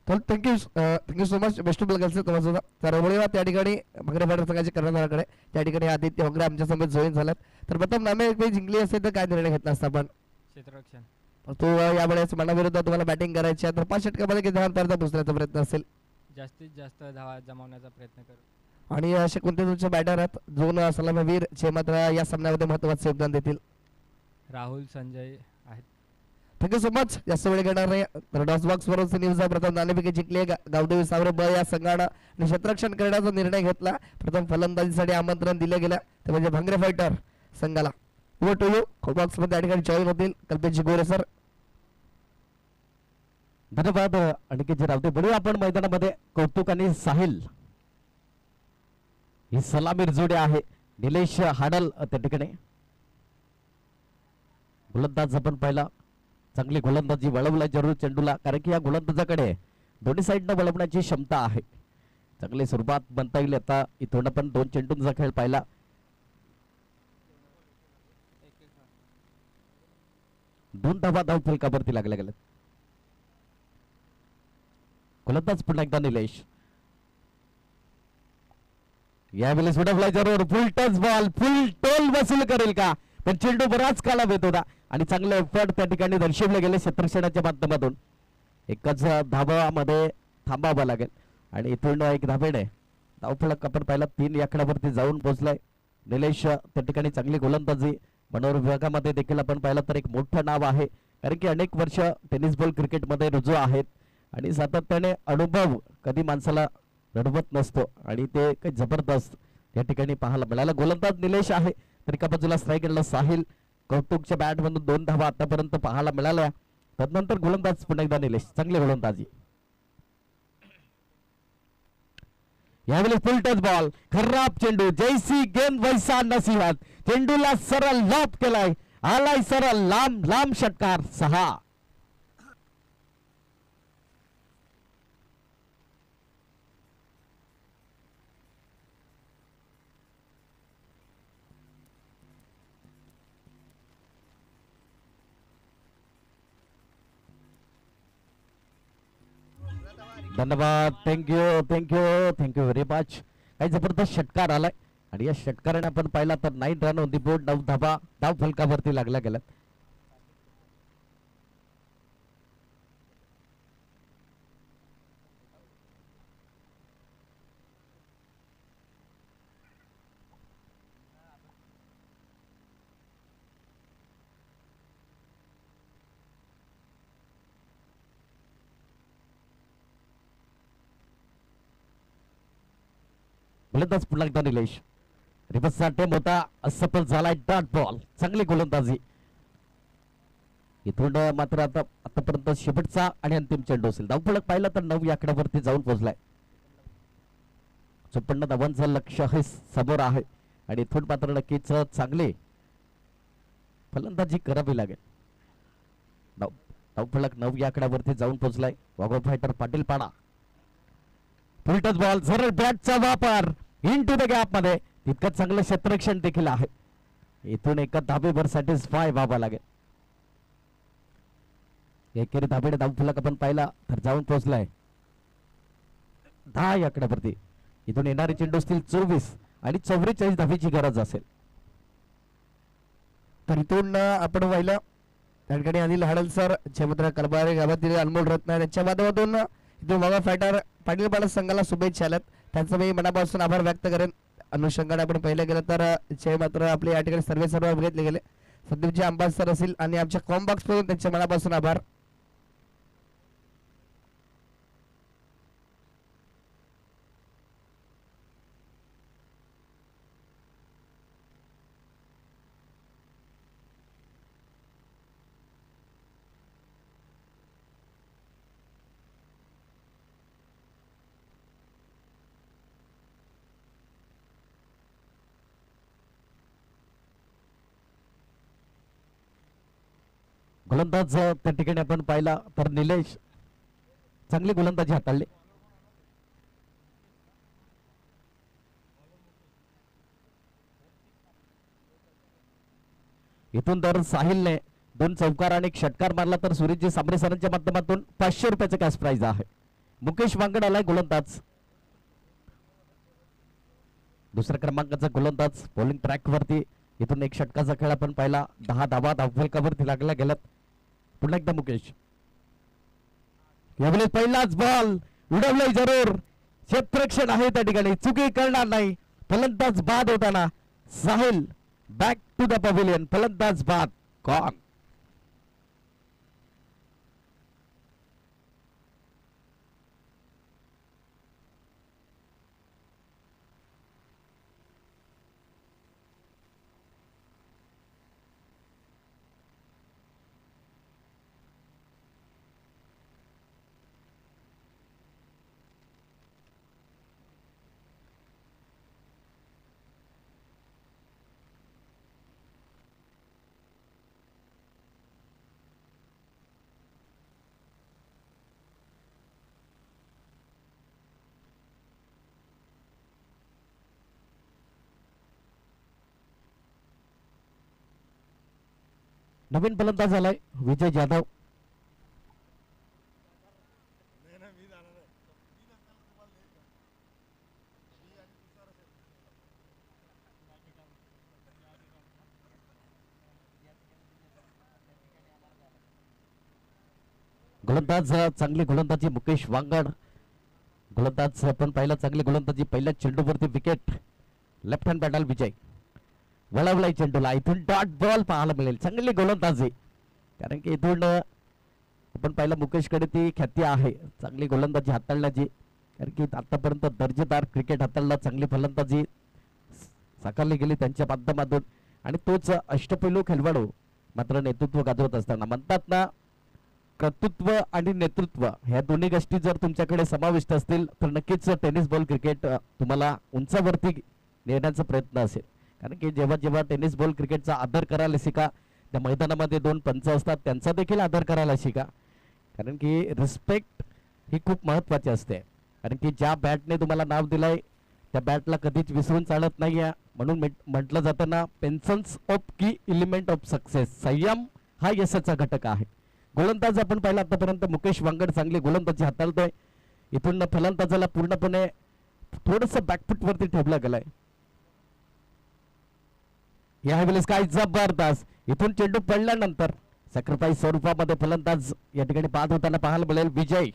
तर thank you so much. Best of luck असेल तुम्हाला. तर वळीवा त्या ठिकाणी भांगरे फायटर संघाचे कर्णधाराकडे त्या ठिकाणी आदित्य होगरे आमच्या समोर जॉईन झालात. तर प्रथम नाणेफेक जिंकली असेल तर काय निर्णय घेतला असता आपण? क्षेत्ररक्षण. तो यावेळेस मनाविरुद्ध तुम्हाला बॅटिंग करायची आहे तर 5 षटकामध्ये किती धावांपर्यंत पोहोचण्याचा प्रयत्न असेल? जास्तीत जास्त धावा जमावण्याचा प्रयत्न करू. आणि असे कोणते तुमचे बॅटर आहेत जो सलामीवीर जे मात्र या सामन्यामध्ये महत्त्वाचे योगदान देतील? राहुल संजय आहेत. Thank you so much. जास्त वेळ घेणार नाही. तर डॉस बॉक्स बरोबर न्यूज प्रथम नाणेफेकी जिंकली गावदेवी सावरे ब या संघानं आणि क्षेत्ररक्षण करण्याचा निर्णय घेतला. प्रथम फलंदाजीसाठी आमंत्रण दिले गेलं ते म्हणजे भांगरे फायटर संघाला. Over to you. बॉक्स मध्ये त्या ठिकाणी जॉईन होतील कल्पेशजी गोरे सर. धन्यवाद अनिकेतजी रावते. बळू आपण मैदानामध्ये कौतुक आणि साहिल ही सलामीर जोडी आहे. निलेश हाडल त्या ठिकाणी गोलंदाज आपण पाहिला. चांगली गोलंदाजी वळवला जरूर चेंडूला कारण की या गोलंदाजाकडे दोन्ही साईडनं वळवण्याची क्षमता आहे. चांगली सुरुवात म्हणता येईल. आता इथून पण 2 चेंडूंचा खेळ पाहिला. दोन धावा धाव फलकावरती लागल्या गेल्या. गोलंदाज पुन्हा एकदा निलेश. यावेळेस उडवला जरूर. फुल टच बॉल. फुल टोल वसूल करेल का? पण चेंडू बराच काला येत होता आणि चांगले एफर्ट त्या ठिकाणी दर्शवले गेले क्षेत्ररक्षणाच्या माध्यमातून. एकच धावामध्ये थांबावं लागेल आणि इथून एक धावेने धावफलक आपण पाहिला 3 आकड्यावरती जाऊन पोहोचलाय निलेश. त्या ठिकाणी चांगली गोलंदाजी मनोर विभागामध्ये देखील आपण पाहिलं तर एक मोठं नाव आहे कारण की अनेक वर्ष टेनिस बॉल क्रिकेटमध्ये रुजू आहेत आणि सातत्याने अनुभव कधी माणसाला रडवत नसतो आणि ते काही जबरदस्त या ठिकाणी पाहायला मिळाला. गोलंदाज निलेश आहे तर एका बाजूला स्ट्रायकरला साहिल. कौतुकच्या बॅट मधून 2 धावा आतापर्यंत पाहायला मिळाल्या. तदनंतर गोलंदाज पुन्हा एकदा निलेश. चांगली गोलंदाजी. यावेळी फुल टच बॉल. खराब चेंडू. जैसी गेंद वैसा नसीहत. चेंडूला सरळ लॉप केलाय. आलाय सरळ लांब लांब षटकार 6. धन्यवाद. Thank you very much. काही जबरदस्त षटकार आलाय आणि या षटकाराने आपण पाहिला तर 9 रन ऑन दी बोर्ड. 9 धावा धाव फलकावरती लागल्या गेल्या. गोलंदाज पुन्हा एकदा निलेश. रिव्हर्सचा अटेम्प्ट होता, असफल झालाय. डॉट बॉल, चांगली गोलंदाजी. इथून मात्र आता आतापर्यंत शेवटचा आणि अंतिम चेंडू असेल. धावफलक पाहिला तर 9 या आकड्यावरती जाऊन पोहोचलाय. 54 धावांचं लक्ष हे समोर आहे आणि इथून मात्र नक्कीच चांगले फलंदाजी करावी लागेल. धावफलक 9 या आकड्यावरती जाऊन पोहोचलाय. वाघोबा फायटर पाटील पाडा. फुलटच बॉल, सरळ बॅटचा वापर इन टू द गॅप मध्ये. तितकं चांगलं क्षेत्ररक्षण देखील आहे. इथून एका धाबेवर सॅटिस्फाय व्हावा लागेल. एकेरी धाबेने धावफलक आपण पाहिला तर जाऊन पोहोचलाय 10 या आकड्यावरती. इथून येणारे चेंडू असतील 24 आणि 44 धावेची गरज असेल. तर इथून आपण पाहिलं त्या ठिकाणी अनिल हडलसर जयमंत्र कलबारे गावातील अनमोल रत्न त्यांच्या माध्यमातून इथून वाघा फायटर पाटील पाडा संघाला शुभेच्छा आल्यात. त्यांचं मी मनापासून आभार व्यक्त करेन. अनुषंगाने आपण पाहिलं गेलं तर जय मात्र आपले या ठिकाणी सर्व घेतले गेले. संदीपजी अंबासर असतील आणि आमच्या कॉम्बॉक्स पासून त्यांच्या मनापासून आभार. गोलंदाज त्या ठिकाणी आपण पाहिला तर निलेश चांगली गोलंदाजी हाताळली. इथून तर साहिलने 2 चौकार आणि 1 षटकार मारला तर सुरेशजी सांबरे सरांच्या माध्यमातून 500 रुपयाचं कॅश प्राइज आहे. मुकेश वांगड आलाय गोलंदाज. दुसऱ्या क्रमांकाचा गोलंदाज बॉलिंग ट्रॅक वरती. इथून 1 षटकाचा खेळ आपण पाहिला. 10 धावा धावफलकावरती लागल्या गेल्यात. पुन्हा एकदा मुकेश. यावेळेस पहिलाच बॉल उडवलंय जरूर. क्षेत्ररक्षण आहे त्या ठिकाणी, चुकी करणार नाही. फलंदाज बाद होताना Sahil back to the pavilion. फलंदाज बाद गॉन. नवीन फलंदाज झालाय विजय जाधव. गोलंदाज चांगली गोलंदाजी मुकेश वांगड. गोलंदाज आपण पाहिला चांगली गोलंदाजी. पहिल्या चेंडूवरती विकेट. लेफ्ट हँड बॅटल विजय वळवलाय चेंडूला. इथून डॉट बॉल पाहायला मिळेल. चांगली गोलंदाजी, कारण की इथून आपण पाहिलं मुकेशकडे ती ख्याती आहे चांगली गोलंदाजी हाताळण्याची. कारण की आतापर्यंत दर्जेदार क्रिकेट हाताळला, चांगली फलंदाजी साकारली गेली त्यांच्या माध्यमातून. आणि तोच अष्टपैलू खेळाडू मात्र नेतृत्व गाजवत असताना. म्हणतात ना, कर्तृत्व आणि नेतृत्व ह्या दोन्ही गोष्टी जर तुमच्याकडे समाविष्ट असतील तर नक्कीच टेनिस बॉल क्रिकेट तुम्हाला उंचावरती नेण्याचा प्रयत्न असेल. कारण की जेव्हा जेव्हा टेनिस बॉल क्रिकेटचा आदर करायला शिका, त्या मैदानामध्ये 2 पंच असतात त्यांचा देखील आदर करायला शिका. कारण की रिस्पेक्ट ही खूप महत्वाची असते. कारण की ज्या बॅटने तुम्हाला नाव दिलंय त्या बॅटला कधीच विसरून चालत नाही. म्हणून म्हटलं जातं ना, पेन्शन्स ऑफ की एलिमेंट ऑफ सक्सेस. संयम हा यशाचा घटक आहे. गोलंदाज आपण पाहिला आतापर्यंत मुकेश वांगड चांगली गोलंदाजी हाताळतोय. इथून फलंदाजाला पूर्णपणे थोडस बॅकफुट वरती ठेवलं गेलंय. यावेळेस काय जबरदस्त. इथून चेंडू पडल्यानंतर सॅक्रिफाईस स्वरूपामध्ये फलंदाज या ठिकाणी बाद होताना पाहायला मिळेल. विजय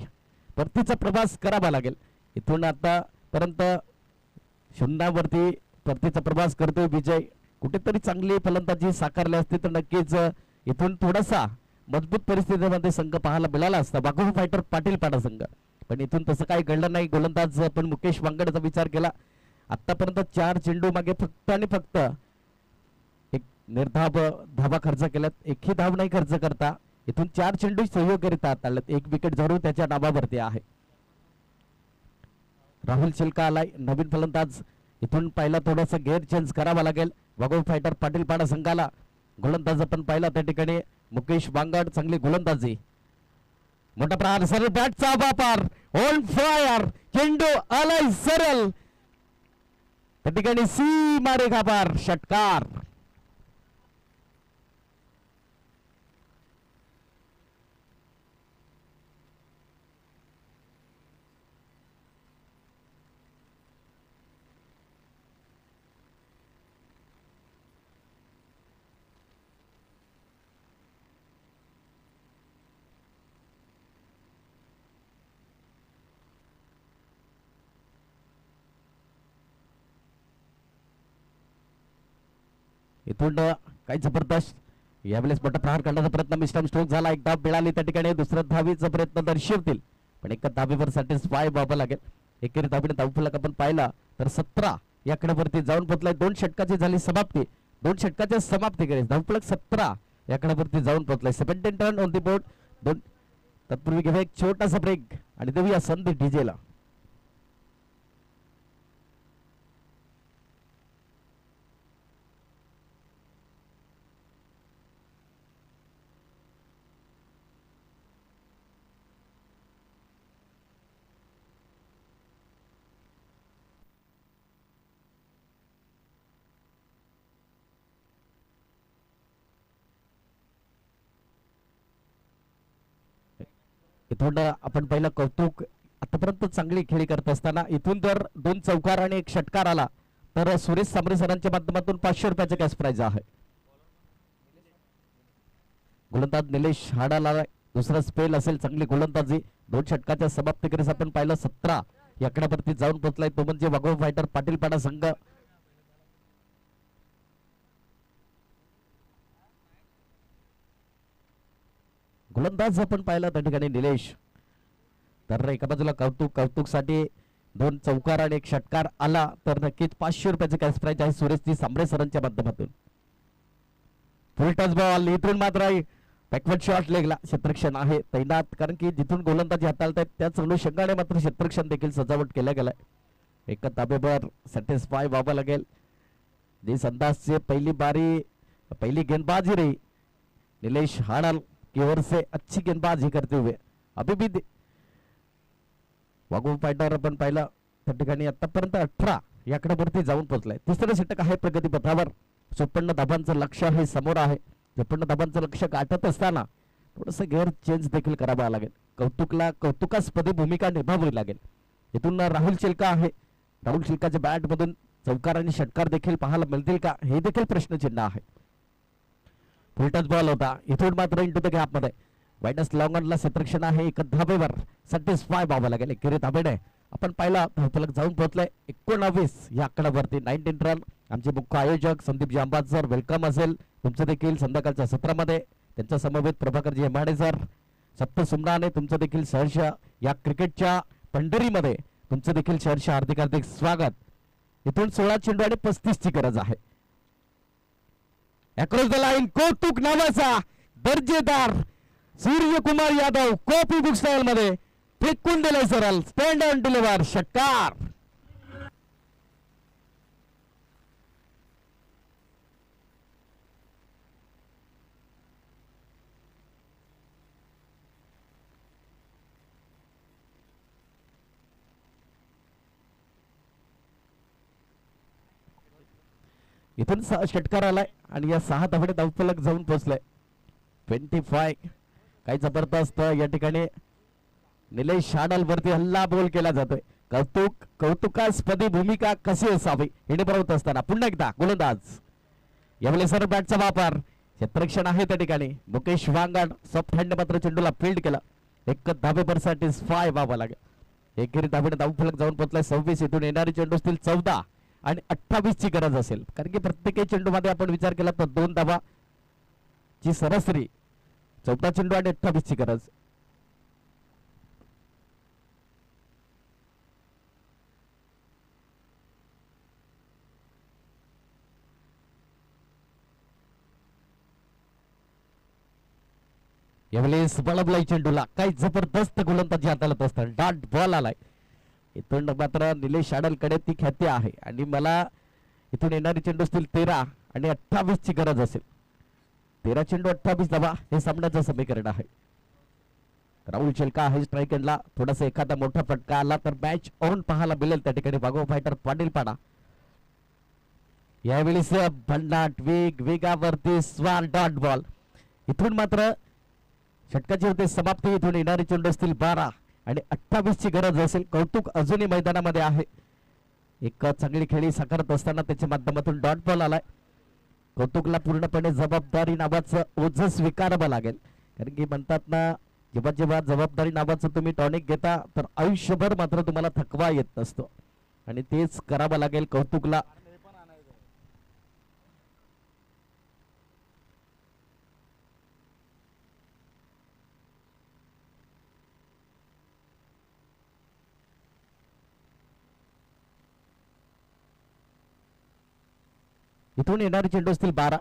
परतीचा प्रवास करावा लागेल. इथून आतापर्यंत शून्यावरती परतीचा प्रवास करतोय विजय. कुठेतरी चांगली फलंदाजी साकारली असती तर नक्कीच इथून थोडासा मजबूत परिस्थितीमध्ये संघ पाहायला मिळाला असता, वाघोबा फायटर पाटील पाडा संघ. पण इथून तसं काही घडलं नाही. गोलंदाज पण मुकेश वांगडचा विचार केला आतापर्यंत 4 चेंडू मागे फक्त आणि फक्त एक निर्धाव धावा खर्च केल्यात. एकही धाव नाही खर्च करता इथून 4 चेंडू सहयोगकरिता हाताळलेत. एक विकेट जरूर त्याच्या नावावरती आहे. राहुल चिलका आलाय नवीन फलंदाज. इथून पहिला थोडासा गेअर चेंज करावा लागेल. वाघोळ फायटर पाटील पाडा संघाला गोलंदाज आपण पाहिला त्या ठिकाणी मुकेश वांगड चांगली गोलंदाजी. मोठा प्रहार सरळ बॅटचा वापर ऑन फायर चेंडू आलाय सरळ त्या ठिकाणी सीमा रेखा पार षटकार. इथून काही जबरदस्त यावेळेस मोठा प्रहार करण्याचा प्रयत्न मिस्टर स्ट्रोक झाला. एक धाव मिळाली त्या ठिकाणी दुसऱ्या धावीचा प्रयत्न दर्शवतील पण एका धावीवर सॅटिस्फाय व्हावं लागेल. एकेरी धावीने धावफलक आपण पाहिला तर 17 या आकड्यावरती जाऊन पोहोचलाय. 2 षटकाची झाली समाप्ती. 2 षटकाच्या समाप्ती करेल धावफलक 17 या आकड्यावरती जाऊन पोहोचलाय. 17 रन ऑन दी बोर्ड. तत्पूर्वी घेऊया एक छोटासा ब्रेक आणि देऊया संधी डीजेला. इथून आपण पहिलं कौतुक आतापर्यंत चांगली खेळी करत असताना इथून जर 2 चौकार आणि 1 षटकार आला तर सुरेश सांबरे सरांच्या माध्यमातून 500 रुपयाचं कॅश प्राइज आहे. गोलंदाज निलेश हाडाला दुसरा स्पेल असेल चांगली गोलंदाजी. 2 षटकाच्या समाप्तीकरीस आपण पाहिलं 17 या आकड्यावरती जाऊन पोहोचलाय तो म्हणजे वाघोळ फायटर पाटील पाडा संघ. गोलंदाज आपण पाहिला त्या ठिकाणी निलेश. तर एका बाजूला कौतुकसाठी 2 चौकार आणि 1 षटकार आला तर नक्कीच 500 रुपयाचे कॅश प्राइज आहे सुरेशजी सांबरे सरांच्या माध्यमातून. फुल टच बॉल इथून मात्र बॅकवर्ड शॉट लेगला क्षेत्ररक्षण आहे तैनात कारण की जिथून गोलंदाजी हाताळतात त्याच अनुषंगाने मात्र क्षेत्ररक्षण देखील सजावट केल्या गेलाय. एका ताबेवर सॅटिस्फाय व्हावं लागेल. जिस अंदाज से पहली गेंदबाजी रही निलेश हाड़ल की ओर से अच्छी गेंदबाजी करते हुए अभी भी वाघोळ फायटर आपण पाहिलं त्या ठिकाणी आतापर्यंत 18 या आकड्यावरती जाऊन पोहोचलाय. तिसरं षटक आहे प्रगती पथावर. 54 धाबांचं लक्ष हे समोर आहे. 54 धाबांचं लक्ष गाठत असताना थोडस गेअर चेंज देखील करावा लागेल. कौतुकास्पदी भूमिका निभावावी लागेल. इथून राहुल चिलका आहे. राहुल चिलकाच्या बॅट मधून चौकार आणि षटकार देखील पाहायला मिळतील का हे देखील प्रश्नचिन्ह आहे. फुलटच बॉल होता इथून मात्र इंटू द गॅप मध्ये वाईडस लॉंगनला क्षेत्ररक्षण आहे. एक धाबेवर सॅटिस्फाय व्हावं लागेल. एकेरी धाबेने आपण पाहिला धावफलक जाऊन पोहोचलाय 19 या आकड्यावरती 19 रन. आमचे मुख्य आयोजक संदीपजी अंबाज सर वेलकम असेल तुमचं देखील संध्याकाळच्या सत्रामध्ये. त्यांच्या समवेत प्रभाकरजी हेमाडे सर सप्तसुमनाने तुमचं देखील सहर्ष या क्रिकेटच्या पंढरीमध्ये तुमचं देखील सहर्ष हार्दिक हार्दिक स्वागत. इथून 16 चेंडू आणि 35 ची गरज आहे. अक्रॉस द लाईन कौतुक नावाचा दर्जेदार Suryakumar Yadav copy book style मध्ये फेकून दिलाय सरळ स्टँड ऑन डिलिव्हर षटकार. इथून 6 षटकार आलाय आणि या 6 धावडे धावफलक जाऊन पोहोचलाय 25. काही जबरदस्त या ठिकाणी निलेश हाडल वरती हल्ला बोल केला जातोय. कौतुकास्पदी भूमिका कशी असावी हे निभावत असताना पुन्हा एकदा गोलंदाज यावेळी सर बॅटचा वापर क्षेत्ररक्षण आहे त्या ठिकाणी मुकेश वांगड सॉफ्ट हँड मात्र चेंडूला फील्ड केला. एक धाबेवर सॅटिस्फाय व्हावा लागेल. एकेरी धाबेने धावफलक जाऊन पोहोचलाय 26. इथून येणारे चेंडू असतील 14 आणि 28 ची गरज असेल कारण की प्रत्येक चेंडू मध्ये आपण विचार केला तर 2 धावा ची सरासरी 14 चेंडू आणि 28 ची गरज. यावेळेस बळबलाई चेंडूला काही जबरदस्त गोलंदाजी हाताळत असतात. डॉट बॉल आलाय. इथून मात्र निलेश आडलकडे ती ख्याती आहे आणि मला इथून येणारे चेंडू असतील 13 आणि 28 ची गरज असेल. 13 चेंडू 28 धावा हे सामन्याचं समीकरण आहे. राहुल शेलका आहे स्ट्राईक एंडला. थोडासा एखादा मोठा फटका आला तर मॅच ऑन पाहायला मिळेल त्या ठिकाणी. वाघो फायटर पाटील पाडा यावेळेस भन्नाट वेगावरती स्वार डॉट बॉल. इथून मात्र षटकाची होते समाप्ती. इथून येणारे चेंडू असतील 12 आणि 28 ची गरज असेल. कौतुक अजूनही मैदानामध्ये आहे. एक चांगली खेळी साकारत असताना त्याच्या माध्यमातून डॉट बॉल आलाय. कौतुकला पूर्णपणे जबाबदारी नावाचं ओझं स्वीकारावं लागेल. कारण की म्हणतात ना, जेव्हा जेव्हा जबाबदारी नावाचं तुम्ही टॉनिक घेता तर आयुष्यभर मात्र तुम्हाला थकवा येत नसतो आणि तेच करावं लागेल कौतुकला. इथून येणारे चेंडू असतील 12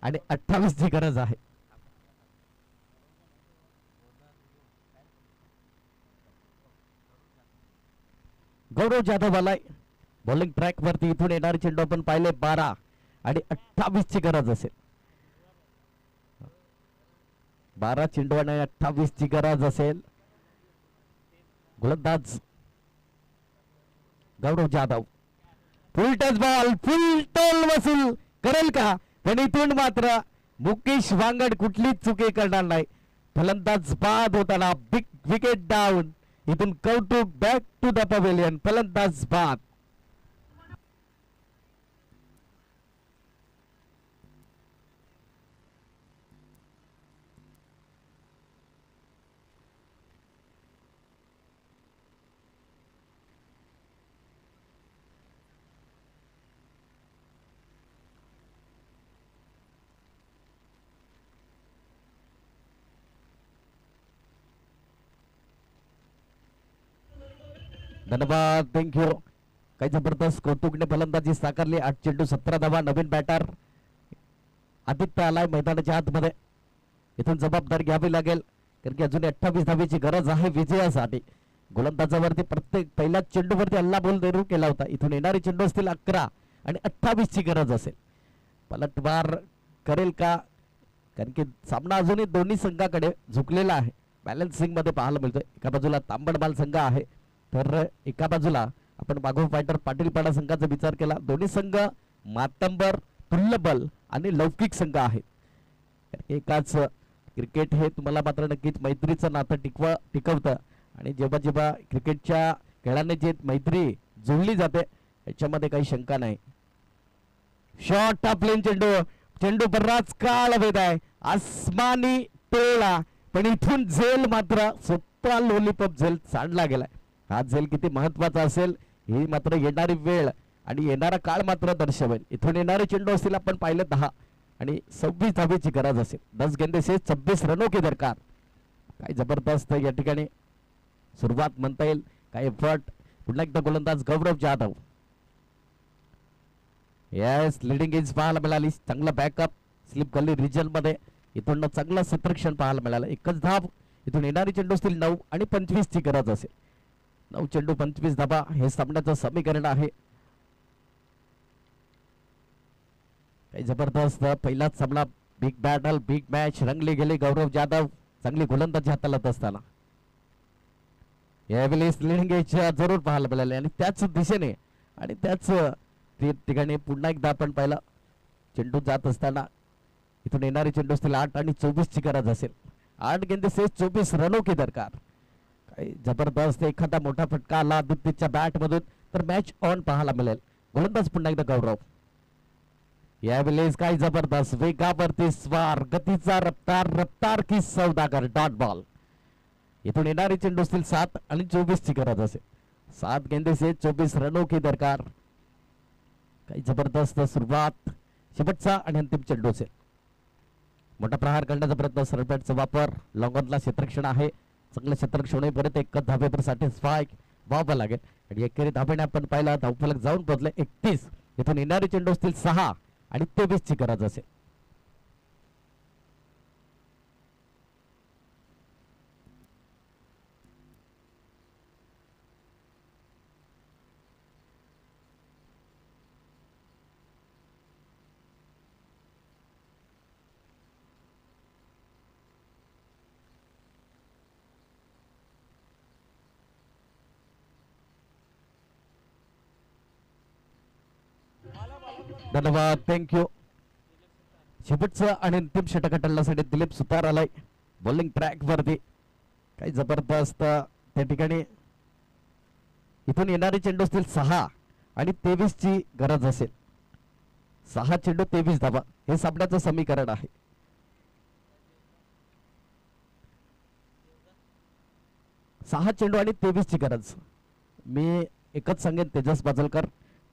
आणि 28 ची गरज आहे. गौरव जाधव आलाय बॉलिंग ट्रॅक वरती. इथून येणारे चेंडू आपण पाहिले 12 आणि 28 ची गरज असेल. 12 चेंडू आणि 28 ची गरज असेल. गोलंदाज Gaurav Jadhav. Full toss ball, full toll वसूल करेल का? पण इथून मात्र मुकेश वांगड कुठलीच चुकी करणार नाही. फलंदाज बाद होताना बिग विकेट डाऊन. इथून कौतुक बॅक टू द पवेलियन. फलंदाज बाद. धन्यवाद, थँक्यू. काही जबरदस्त कौतुकने फलंदाजी साकारली. 8 चेंडू 17 धावा. नवीन बॅटर आदित्य आलाय मैदानाच्या आतमध्ये. इथून जबाबदारी घ्यावी लागेल कारण की अजून 28 धावेची गरज आहे विजयासाठी. गोलंदाजावरती प्रत्येक पहिल्याच चेंडूवरती हल्ला बोल देरू केला होता. इथून येणारे चेंडू असतील 11 आणि 28 ची गरज असेल. पलटवार करेल का? कारण की सामना अजूनही दोन्ही संघाकडे झुकलेला आहे. बॅलन्सिंग मध्ये पाहायला मिळतोय. एका बाजूला तांबडमाल संघ आहे तर एका बाजूला आपण वाघो फायटर पाटीलपाडा संघाचा विचार केला. दोन्ही संघ मातंबर, तुल्यबल आणि लौकिक संघ आहेत. एकाच क्रिकेट हे तुम्हाला मात्र नक्कीच मैत्रीचं नातं टिकवतं आणि जेव्हा जेव्हा क्रिकेटच्या खेळाने जे मैत्री जुळली जाते याच्यामध्ये काही शंका नाही. शॉट टापलेन चेंडू. चेंडू बराच काळ वेध आहे. आसमानी टोळा पण इथून झेल मात्र स्वतः लॉलीपॉप झेल सांडला गेलाय. हा झेल किती महत्वाचा असेल ही मात्र येणारी वेळ आणि येणारा काळ मात्र दर्शवेल. इथून येणारे चेंडू असतील आपण पाहिले 10 आणि 26 धावेची गरज असेल. 10 गेंदे से 26 रनों की दरकार. काय जबरदस्त या ठिकाणी सुरुवात म्हणता येईल. काय एफर्ट. पुन्हा एकदा गोलंदाज Gaurav Jadhav. Yes, leading age पाहायला मिळाली. चांगला बॅकअप स्लिप गल्ली रिजन मध्ये. इथून चांगलं क्षेत्ररक्षण पाहायला मिळालं. एकच धाव. इथून येणारी चेंडू असतील 9 आणि 25 ची गरज असेल. 9 चेंडू 25 धावा हे सामन्याचं समीकरण आहे. काही जबरदस्त पहिलाच सामना. बिग बॅटल, बिग मॅच रंगली गेली. गौरव जाधव चांगली गोलंदाजी हाताळत असताना यावेळेस लिडिंग एज जरूर पाहायला मिळाले आणि त्याच दिशेने आणि त्याच ठिकाणी पुन्हा एकदा आपण पाहिलं चेंडू जात असताना. इथून येणारे चेंडू असतील 8 आणि 24 ची गरज असेल. 8 गेंदे से 24 रनों की दरकार. काही जबरदस्त एखादा मोठा फटका आला आदित्यच्या बॅट मधून तर मॅच ऑन पाहायला मिळेल. गोलंदाज पुन्हा एकदा गौरव. यावेळेस काय जबरदस्त वेगावरती स्वार, गतीचा रफ्तार, रफ्तार की सौदागर. Dot ball. इथून येणारे चेंडू असतील 7 आणि 24 ची गरज असेल. 7 गेंदे से 24 रनों की दरकार. काही जबरदस्त सुरुवात. शेवटचा आणि अंतिम चेंडू असेल. मोठा प्रहार करण्याचा प्रयत्न. सरबॅटचा वापर. लॉंगॉनला क्षेत्ररक्षण आहे. चांगलं क्षेत्ररक्षण परत एक धावेवर सॅटिस्फाय व्हावं लागेल आणि एकेरी धावेने आपण पाहिला धावफलक जाऊन पोहोचले 31. इथून येणारे चेंडू असतील 6 आणि 23 ची गरज असेल. धन्यवाद, थँक्यू. शेवटचं आणि अंतिम षटक टाळण्यासाठी दिलीप सुतार आलाय बॉलिंग ट्रॅक वरती. काही जबरदस्त त्या ठिकाणी इथून येणारे चेंडू असतील 6 आणि 23 ची गरज असेल. 6 चेंडू 23 धावा हे सामन्याचं समीकरण आहे. सहा चेंडू आणि 23 ची गरज. मी एकच सांगेन तेजस बाजलकर,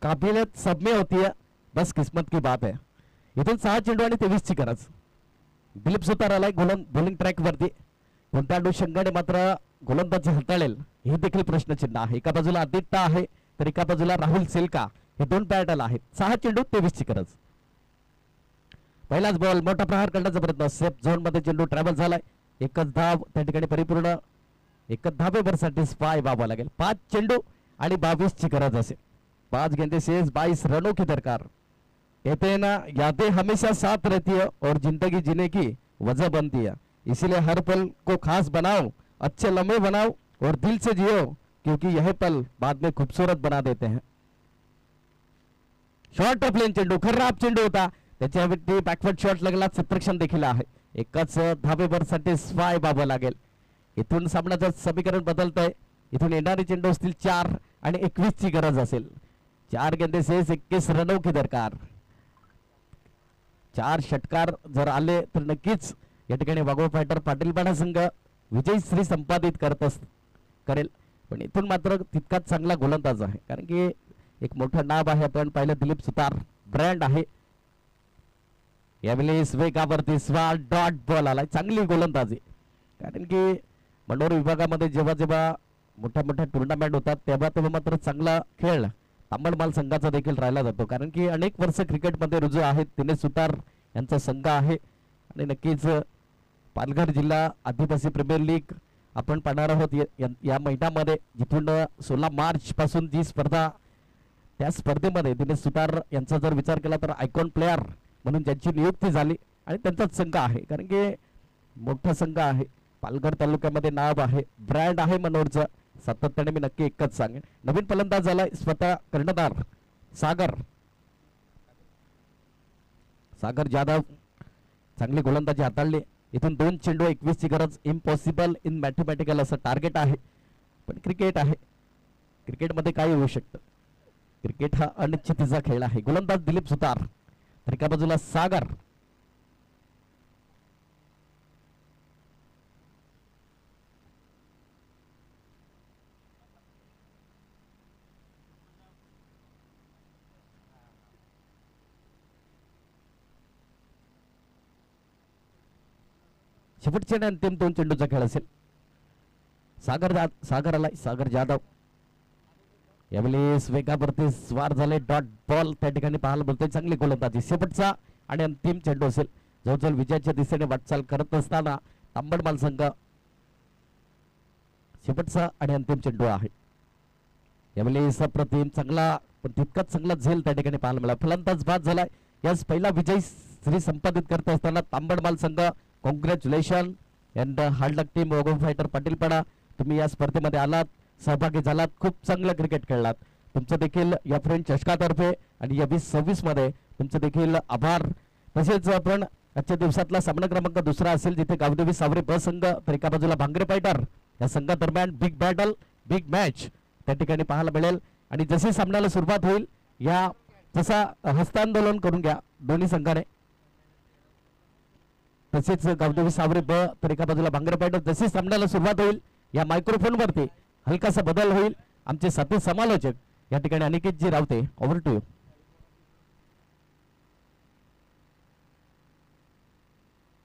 काबिलियत सब में होती है, बस किस्मत की बात है. इथून 6 चेंडू आणि 23 ची गरज. दिलीप सुतार आलाय बॉलिंग ट्रॅक वरती. कोणत्या अनुषंगाने मात्र गोलंदाजी हाताळेल हे देखील प्रश्नचिन्ह आहे. एका बाजूला आदित्य आहे तर एका बाजूला राहुल सेल्का, हे दोन बॅटल आहेत. 6 चेंडू 23 ची गरज. पहिलाच बॉल, मोठा प्रहार करण्याचा प्रयत्न, सेफ झोन मध्ये चेंडू ट्रॅव्हल झालाय. एकच धाव त्या ठिकाणी परिपूर्ण, एकच धावेवर सॅटिस्फाय व्हावं लागेल. 5 चेंडू आणि 22 ची गरज असेल. 5 गेंदे शेष 22 रनों की दरकार. कहते हैं ना, यादें हमेशा साथ रहती है और जिंदगी जीने की वजह बनती है. इसीलिए हर पल को खास बनाओ, अच्छे लम्हे बनाओ और दिल से जियो, क्योंकि यह पल बाद में खूबसूरत बना देते हैं. शॉर्ट ऑफ लेन चेंडू, खराब चेंडू होता, त्याच्यावरती बॅकवर्ड शॉट लागला, क्षेत्ररक्षण देखील आहे. एकच धावेवर सॅटिस्फाय व्हावं लागेल. इथून सामन्याचं समीकरण बदलत आहे. इथून येणारे चेंडू असतील 4 आणि 21 ची गरज असेल. 4 गेंदे शेष 21 रनों की दरकार. 4 षटकार जर आले तर नक्कीच या ठिकाणी वाघोबा फायटर पाटीलपाडा संघ विजय श्री संपादित करेल. पण इथून मात्र तितकाच चांगला गोलंदाज आहे, कारण की एक मोठं नाव आहे. आपण पाहिलं दिलीप सुतार ब्रँड आहे. यावेळेस वेगावरती स्वाल डॉट बॉल आलाय. चांगली गोलंदाजी, कारण की मनोर विभागामध्ये जेव्हा जेव्हा मोठ्या मोठ्या टुर्नामेंट होतात तेव्हा मात्र चांगला खेळ तांबडमाल संघाचा देखील राहिला जातो, कारण की अनेक वर्ष क्रिकेटमध्ये रुजू आहेत. दिनेश सुतार यांचा संघ आहे आणि नक्कीच पालघर जिल्हा आदिवासी प्रीमियर लीग आपण पाहणार आहोत या महिन्यामध्ये, जिथून 16 मार्च पासून जी स्पर्धा, त्या स्पर्धेमध्ये दिनेश सुतार यांचा जर विचार केला तर आयकॉन प्लेयर म्हणून ज्यांची नियुक्ती झाली आणि त्यांचाच संघ आहे, कारण की मोठा संघ आहे. पालघर तालुक्यामध्ये नाव आहे, ब्रँड आहे मनोरचं. सातत्याने मी नक्की एकच सांगेन. नवीन फलंदाज झालाय स्वतः कर्णधार सागर जाधव. चांगली गोलंदाजी हाताळली. इथून 2 चेंडू 21 ची गरज. इम्पॉसिबल इन मॅथमॅटिकल असं टार्गेट आहे, पण क्रिकेट आहे, क्रिकेटमध्ये काय होऊ शकतं. क्रिकेट हा अनिश्चितीचा खेळ आहे. गोलंदाज दिलीप सुतार तर एका बाजूला सागर. शेवटचे आणि अंतिम 2 चेंडूचा खेळ असेल. सागर आलाय, सागर जाधव. यावेळेस वेगावरती स्वार झाले, डॉट बॉल त्या ठिकाणी पाहायला मिळतोय. चांगली गोलंदाजी. शेवटचा आणि अंतिम चेंडू असेल. जवळजवळ विजयाच्या दिशेने वाटचाल करत असताना तांबडमाल संघ शेवटचा आणि अंतिम चेंडू आहे. यावेळेस अप्रतिम चांगला, पण तितकाच चांगला झेल त्या ठिकाणी पाहायला मिळाला. फलंदाज बाद झालाय. याच पहिला विजय श्री संपादित करत असताना तांबडमाल संघ congratulation and hard luck team Waghoba fighter Patilpada. तुम्ही या स्पर्धेमध्ये आलात, सहभागी झालात, खूप चांगलं क्रिकेट खेळलात. तुमचं देखील या फ्रेंड चषकातर्फे आणि या 2026 मध्ये तुमचं देखील आभार. तसेच आपण आजच्या दिवसातला सामना क्रमांक 2 असेल, जिथे गावदेवी सावरे ब संघ तर एका बाजूला भांगरे फायटर या संघादरम्यान बिग बॅटल, बिग मॅच त्या ठिकाणी पाहायला मिळेल. आणि जशी सामन्याला सुरुवात होईल या तसा हस्तांदोलन करून घ्या दोन्ही संघाने. तसेच गावदेवी सावरे ब तर एका बाजूला भांगरे फायटर, जशी सामन्याला सुरुवात होईल या मायक्रोफोन वरती हलकासा बदल होईल. आमचे साथी समालोचक या ठिकाणी अनिकेत जी रावते, ओव्हर टू यू.